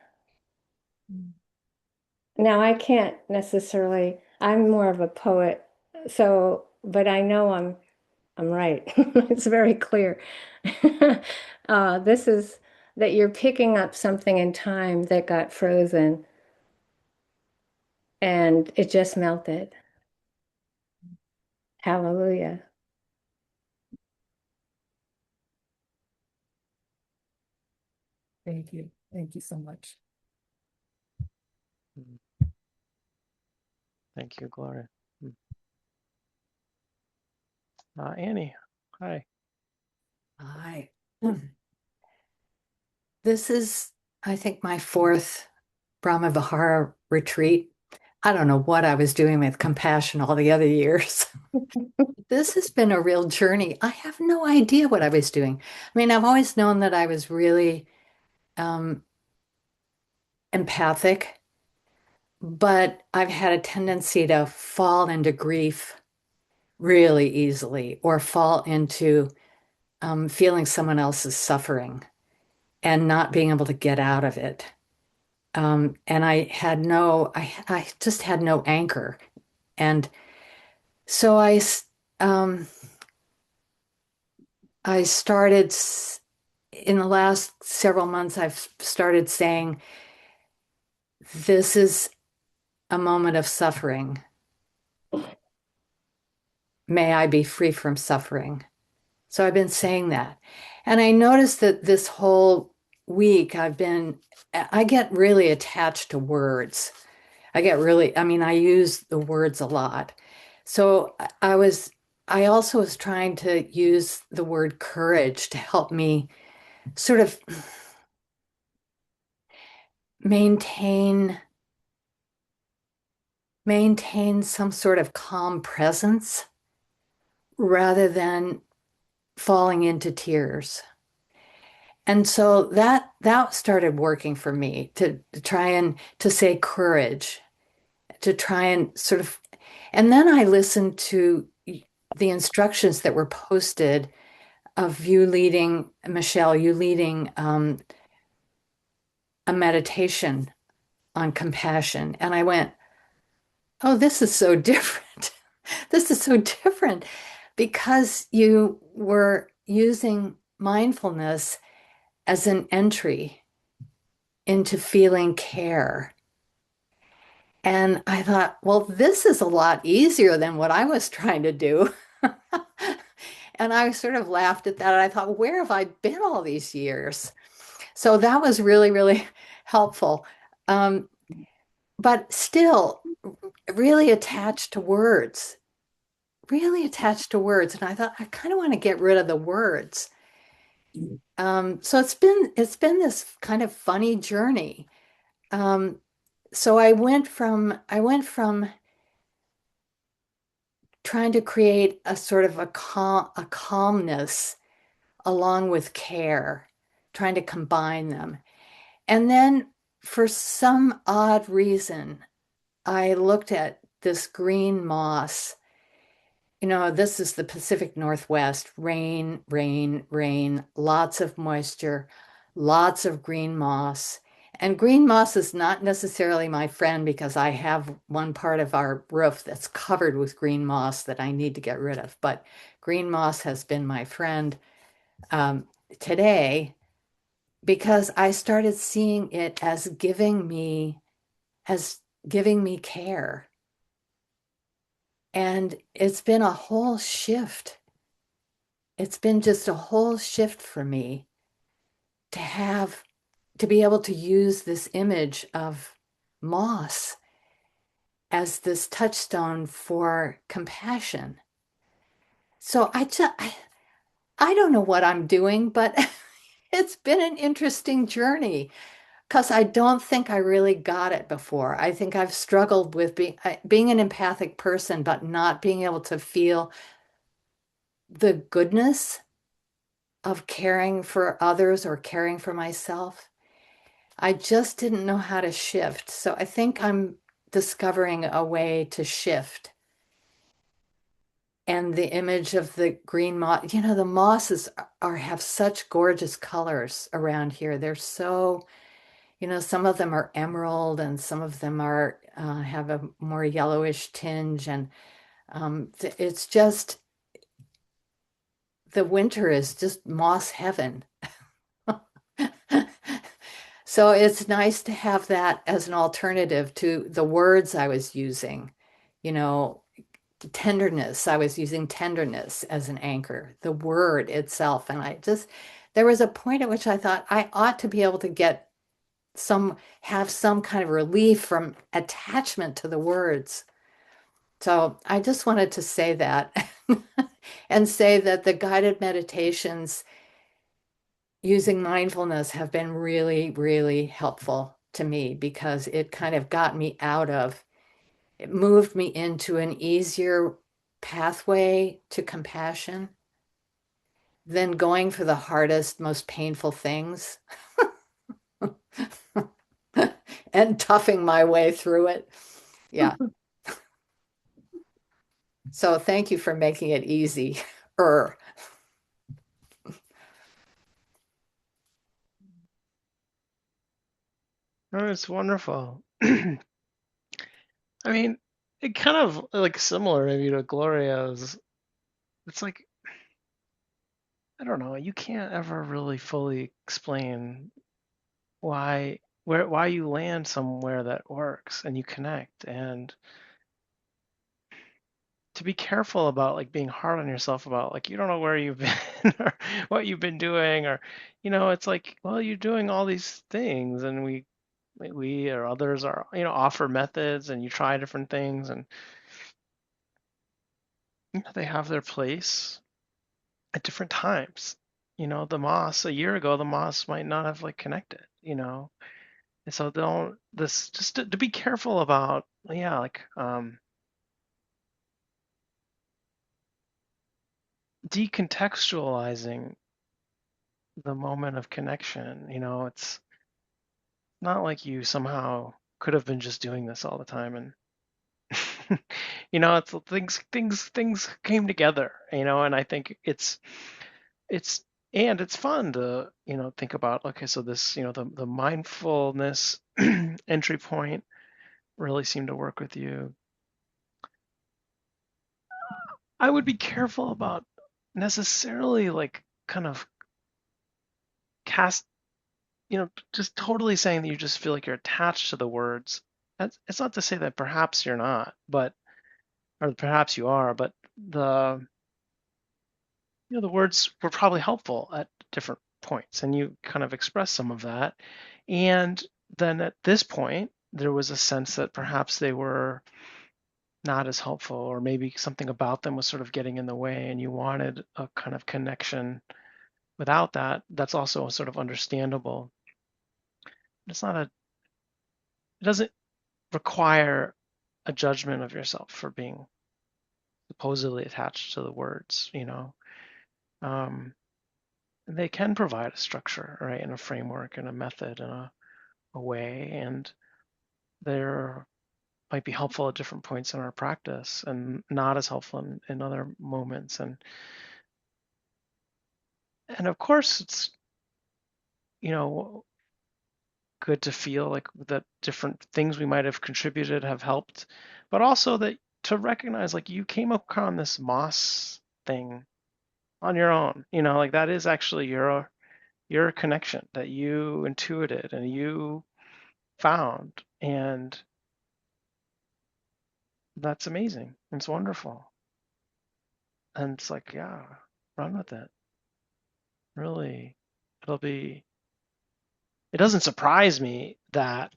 Now I can't necessarily, I'm more of a poet, so, but I know I'm right. It's very clear. This is that you're picking up something in time that got frozen and it just melted. Hallelujah. Thank you. Thank you so much. Thank you, Gloria. Annie, hi. Hi. This is, I think, my fourth Brahma Vihara retreat. I don't know what I was doing with compassion all the other years. This has been a real journey. I have no idea what I was doing. I mean, I've always known that I was really empathic, but I've had a tendency to fall into grief really easily or fall into feeling someone else's suffering and not being able to get out of it. And I just had no anchor. And so I started in the last several months, I've started saying, this is a moment of suffering. May I be free from suffering. So I've been saying that. And I noticed that this whole week I get really attached to words. I mean, I use the words a lot. So I also was trying to use the word courage to help me sort of maintain some sort of calm presence rather than falling into tears. And so that started working for me to try and to say courage, to try and sort of, and then I listened to the instructions that were posted of you leading, Michele, you leading a meditation on compassion. And I went, oh, this is so different. This is so different because you were using mindfulness as an entry into feeling care. And I thought, well, this is a lot easier than what I was trying to do. And I sort of laughed at that. And I thought, where have I been all these years? So that was really, really helpful. But still really attached to words, really attached to words. And I thought, I kind of want to get rid of the words. So it's been this kind of funny journey. So I went from trying to create a sort of a calmness along with care, trying to combine them. And then for some odd reason, I looked at this green moss. You know, this is the Pacific Northwest, rain, rain, rain, lots of moisture, lots of green moss. And green moss is not necessarily my friend because I have one part of our roof that's covered with green moss that I need to get rid of. But green moss has been my friend today because I started seeing it as giving me care. And it's been a whole shift. It's been just a whole shift for me to be able to use this image of moss as this touchstone for compassion. So I don't know what I'm doing, but it's been an interesting journey because I don't think I really got it before. I think I've struggled with being an empathic person, but not being able to feel the goodness of caring for others or caring for myself. I just didn't know how to shift. So I think I'm discovering a way to shift. And the image of the green moss, you know, the mosses have such gorgeous colors around here. They're so, you know, some of them are emerald and some of them are have a more yellowish tinge. And it's just, the winter is just moss heaven. So it's nice to have that as an alternative to the words I was using. You know, tenderness, I was using tenderness as an anchor, the word itself. And there was a point at which I thought I ought to be able to have some kind of relief from attachment to the words. So I just wanted to say that and say that the guided meditations using mindfulness have been really, really helpful to me because it kind of it moved me into an easier pathway to compassion than going for the hardest, most painful things and toughing my way through it. Yeah. So thank you for making it easy. Oh, it's wonderful. I mean, it kind of like similar maybe to Gloria's. It's like, I don't know, you can't ever really fully explain why you land somewhere that works and you connect. And to be careful about like being hard on yourself about like you don't know where you've been or what you've been doing, or it's like, well, you're doing all these things, and we or others are, offer methods, and you try different things, and they have their place at different times. The moss a year ago, the moss might not have like connected, and so don't this just to be careful about, yeah, like decontextualizing the moment of connection. It's not like you somehow could have been just doing this all the time, and it's things came together, and I think it's and it's fun to, think about, okay, so this, the mindfulness entry point really seemed to work with you. I would be careful about necessarily like kind of cast, just totally saying that you just feel like you're attached to the words. It's not to say that perhaps you're not, but or perhaps you are, but the words were probably helpful at different points, and you kind of expressed some of that. And then at this point, there was a sense that perhaps they were not as helpful, or maybe something about them was sort of getting in the way, and you wanted a kind of connection without that. That's also sort of understandable. It's not a, it doesn't require a judgment of yourself for being supposedly attached to the words, Um, they can provide a structure, right, and a framework and a method and a way, and they're might be helpful at different points in our practice and not as helpful in other moments. And of course it's, you know, good to feel like that different things we might have contributed have helped, but also that to recognize like you came upon this moss thing on your own, like that is actually your connection that you intuited and you found, and that's amazing. It's wonderful. And it's like, yeah, run with it. Really, it'll be, it doesn't surprise me that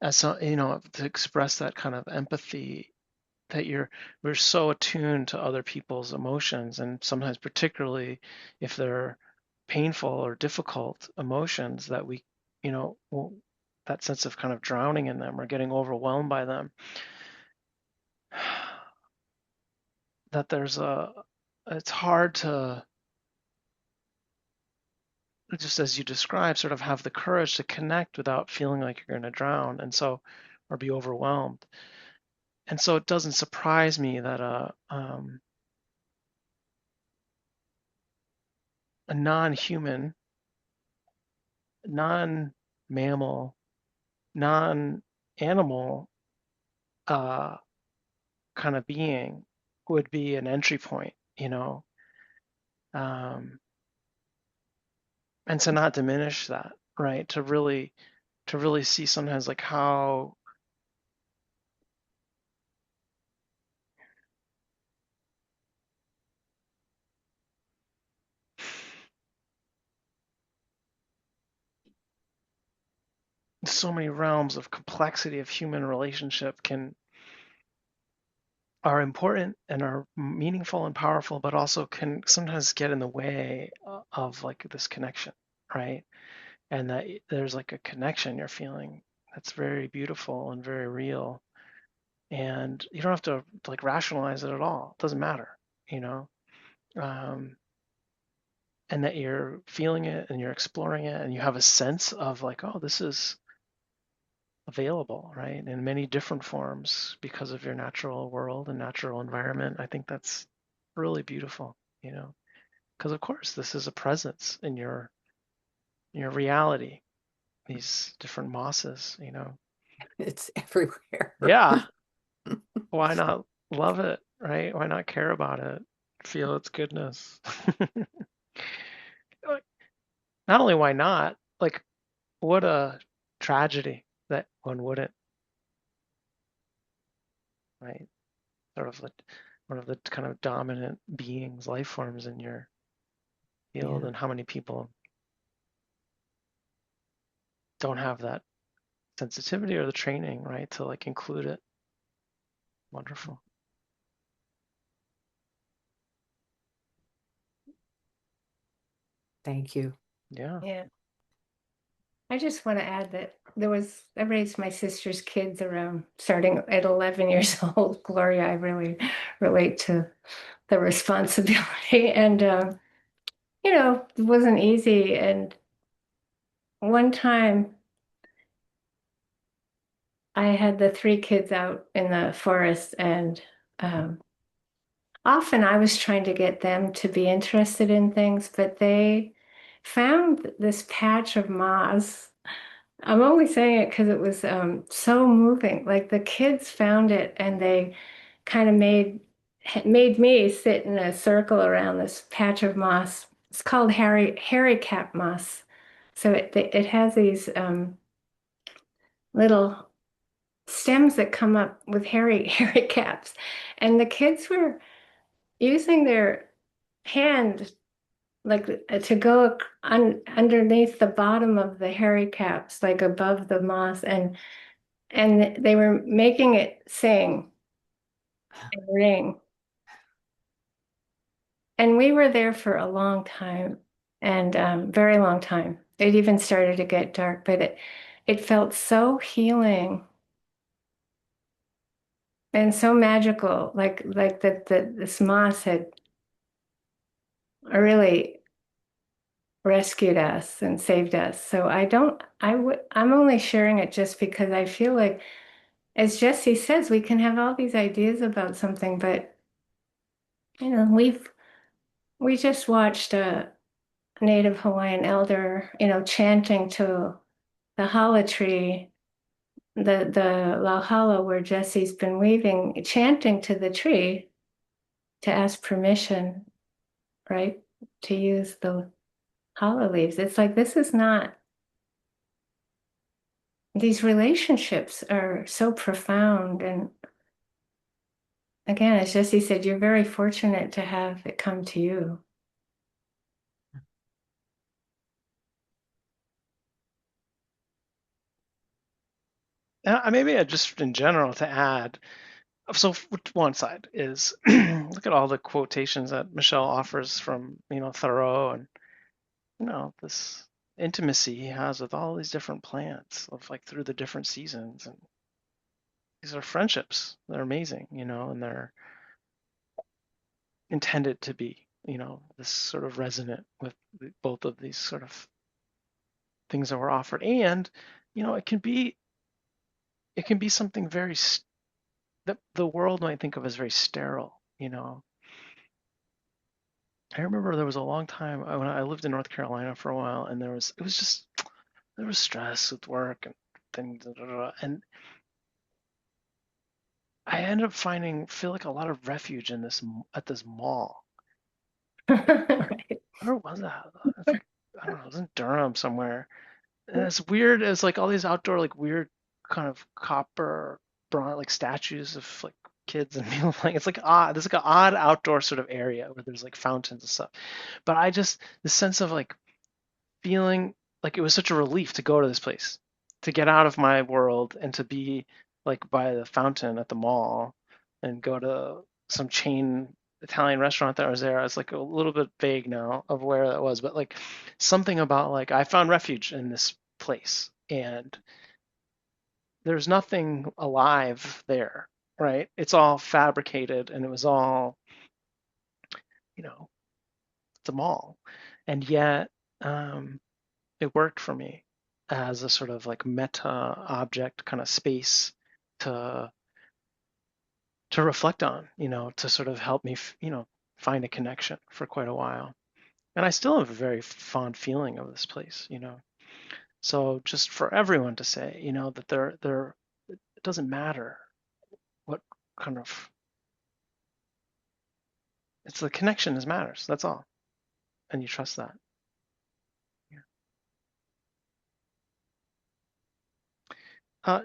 as so, to express that kind of empathy, that we're so attuned to other people's emotions, and sometimes particularly if they're painful or difficult emotions, that we, that sense of kind of drowning in them or getting overwhelmed by them, that it's hard to, just as you described, sort of have the courage to connect without feeling like you're going to drown, and so, or be overwhelmed. And so it doesn't surprise me that a non-human, non-mammal, non-animal uh, kind of being would be an entry point, um, and to not diminish that, right? To really see sometimes like how so many realms of complexity of human relationship are important and are meaningful and powerful, but also can sometimes get in the way of like this connection, right? And that there's like a connection you're feeling that's very beautiful and very real, and you don't have to like rationalize it at all. It doesn't matter, you know. Um, and that you're feeling it and you're exploring it and you have a sense of like, oh, this is available, right, in many different forms because of your natural world and natural environment. I think that's really beautiful, you know, because of course this is a presence in your reality, these different mosses, you know. It's everywhere. Yeah, why not love it, right? Why not care about it? Feel its goodness. Not only why not, like what a tragedy that one wouldn't, right? Sort of like one of the kind of dominant beings, life forms in your field, Yeah. and how many people don't have that sensitivity or the training, right, to like include it. Wonderful. Thank you. Yeah. Yeah. I just want to add that I raised my sister's kids around starting at 11 years old. Gloria, I really relate to the responsibility. And, it wasn't easy. And one time I had the three kids out in the forest, and um, often I was trying to get them to be interested in things, but they found this patch of moss. I'm only saying it because it was so moving. Like the kids found it and they kind of made me sit in a circle around this patch of moss. It's called hairy cap moss. So it has these little stems that come up with hairy caps, and the kids were using their hand like to go underneath the bottom of the hairy caps, like above the moss, and they were making it sing and ring. And we were there for a long time, and very long time. It even started to get dark, but it felt so healing and so magical, like that this moss had really rescued us and saved us. So I'm only sharing it just because I feel like, as Jesse says, we can have all these ideas about something, but we just watched a native Hawaiian elder, chanting to the hala tree, the lauhala where Jesse's been weaving, chanting to the tree to ask permission, right, to use the hala leaves. It's like this is not these relationships are so profound. And again, as Jesse said, you're very fortunate to have it come to you. Maybe just in general to add, so one side is look at all the quotations that Michelle offers from, Thoreau, and this intimacy he has with all these different plants of like through the different seasons, and these are friendships. They're amazing, and they're intended to be, this sort of resonant with both of these sort of things that were offered. And, it can be something very that the world might think of as very sterile, I remember there was a long time when I lived in North Carolina for a while, and there was stress with work and things, and I ended up feel like a lot of refuge in at this mall. Right. Where was that? I don't know. It was in Durham somewhere. And it's weird. It's like all these outdoor, like weird kind of copper bronze, like statues of like kids and people playing. It's like odd. There's like an odd outdoor sort of area where there's like fountains and stuff. But the sense of like feeling like it was such a relief to go to this place, to get out of my world and to be like by the fountain at the mall and go to some chain Italian restaurant that was there. It's like a little bit vague now of where that was, but like something about like I found refuge in this place and there's nothing alive there, right? It's all fabricated and it was all, you know, the mall. And yet, it worked for me as a sort of like meta object kind of space to reflect on, to sort of help me, find a connection for quite a while. And I still have a very fond feeling of this place. So just for everyone to say, that it doesn't matter what kind of, it's the connection that matters. That's all. And you trust that.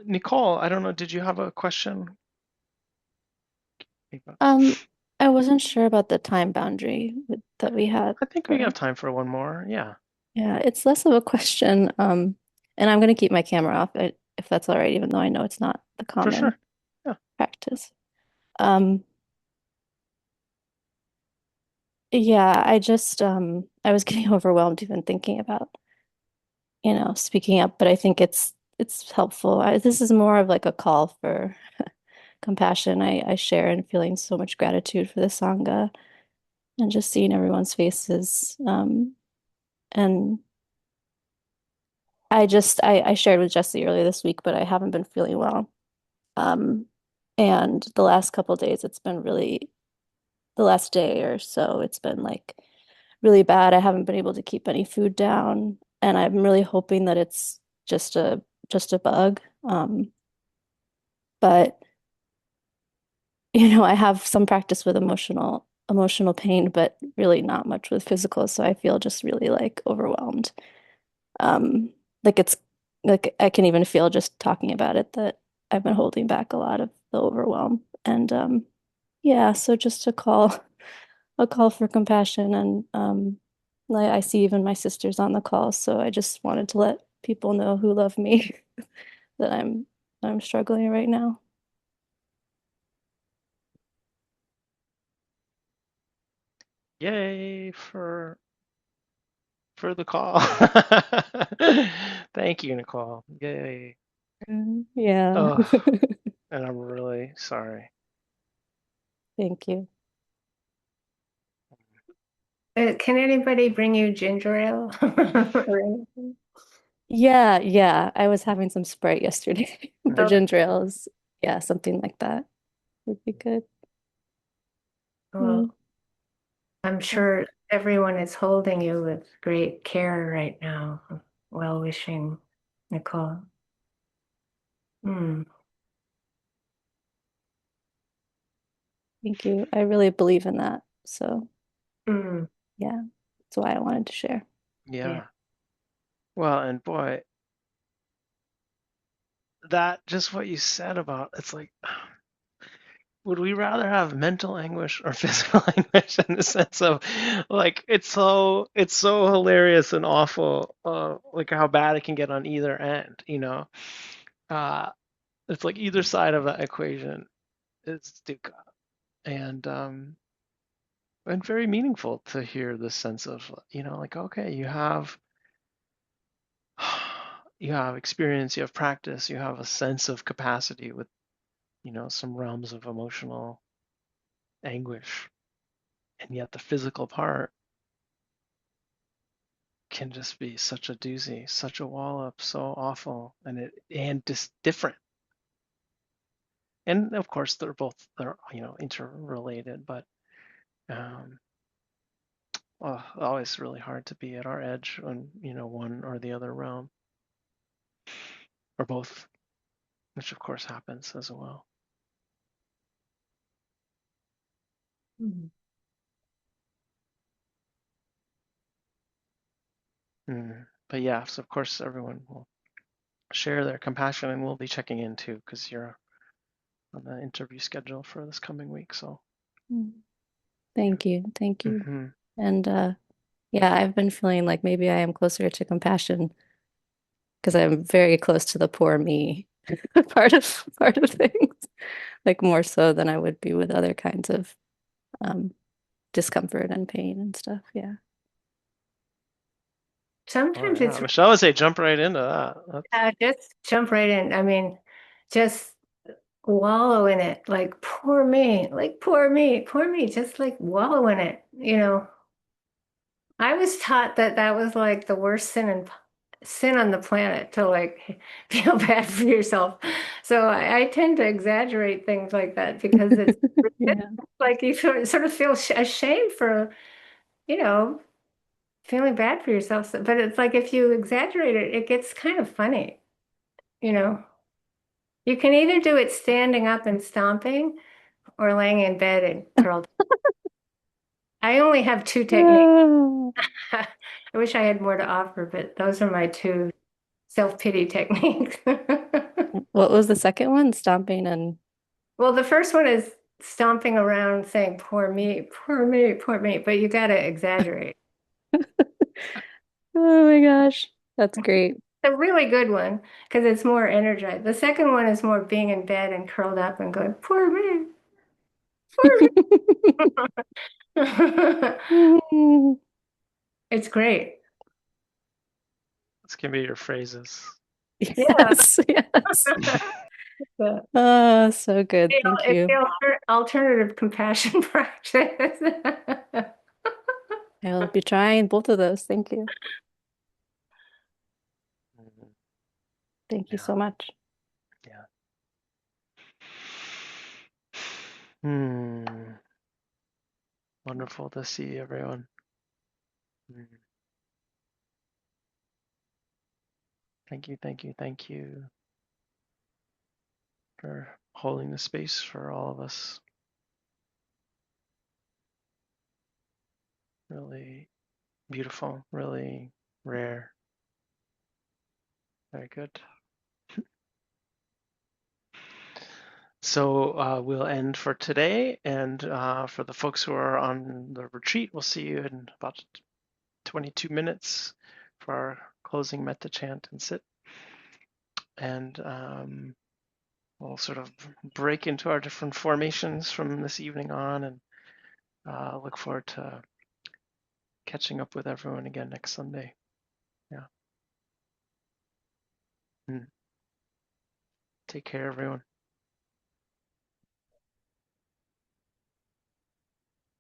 Nicole, I don't know, did you have a question? I wasn't sure about the time boundary that we had I think we for, have time for one more. Yeah, yeah, it's less of a question. And I'm going to keep my camera off if that's all right, even though I know it's not the for common sure. Yeah. practice. Yeah, I was getting overwhelmed even thinking about, speaking up, but I think it's helpful. This is more of like a call for compassion. I share in feeling so much gratitude for the Sangha and just seeing everyone's faces. And I shared with Jesse earlier this week, but I haven't been feeling well. And the last couple of days, the last day or so, it's been like really bad. I haven't been able to keep any food down, and I'm really hoping that it's just a bug. But I have some practice with emotional pain, but really not much with physical. So I feel just really like overwhelmed. Um, like it's like I can even feel just talking about it that I've been holding back a lot of the overwhelm. And yeah, so just a call for compassion and I see even my sister's on the call, so I just wanted to let people know who love me that I'm struggling right now. Yay for the call. Thank you, Nicole. Yay. Yeah. Oh, and I'm really sorry. Thank you. Can anybody bring you ginger ale? Or anything? Yeah. I was having some Sprite yesterday, but Oh, ginger ale is, yeah, something like that would be good. well, Mm. I'm sure everyone is holding you with great care right now. Well wishing, Nicole. Hmm. Thank you. I really believe in that. So Hmm. yeah, that's why I wanted to share. Yeah. Yeah. Well, and boy, that just what you said about it's like, would we rather have mental anguish or physical anguish in the sense of like it's so hilarious and awful, like how bad it can get on either end. Uh, it's like either side of that equation is dukkha. And very meaningful to hear this sense of, like, okay, you have experience, you have practice, you have a sense of capacity with, some realms of emotional anguish. And yet the physical part can just be such a doozy, such a wallop, so awful, and just different. And of course they're interrelated, but um always really hard to be at our edge on, one or the other realm, or both, which of course happens as well. Hmm. But yeah, so of course everyone will share their compassion, and we'll be checking in too because you're on the interview schedule for this coming week. So Mm. Thank you. Thank you. hmm And yeah, I've been feeling like maybe I am closer to compassion because I'm very close to the poor me part of things, like more so than I would be with other kinds of discomfort and pain and stuff. Yeah. Sometimes yeah. it's Michelle would say jump right into that. just jump right in. I mean, just wallow in it. Like poor me, just like wallow in it. I was taught that that was like the worst sin on the planet to like feel bad for yourself. So I tend to exaggerate things like that because it's Yeah. like you sort of feel ashamed for, you know, feeling bad for yourself. But it's like if you exaggerate it, it gets kind of funny, you know. You can either do it standing up and stomping or laying in bed and curled. I only have two techniques. Oh. I wish I had more to offer, but those are my two self-pity techniques. What was the second one? Stomping and Well, the first one is stomping around saying, poor me, poor me, poor me, but you got to exaggerate. oh my gosh, that's great. It's a really good one because it's more energized. The second one is more being in bed and curled up and going, poor me, poor me. It's great. This can be your phrases. Yeah. Yes, yes. Yeah. Oh, so good. Thank It's you. the alternative compassion practice. I will be trying both of those. Thank you. Mhm. Thank you Yeah. so much. Yeah. Hmm. Wonderful to see everyone. Mm. Thank you, thank you, thank you for holding the space for all of us. Really beautiful, really rare. Very good. So we'll end for today, and for the folks who are on the retreat, we'll see you in about 22 minutes for our closing metta chant and sit. And we'll sort of break into our different formations from this evening on, and look forward to catching up with everyone again next Sunday. Yeah. Take care, everyone.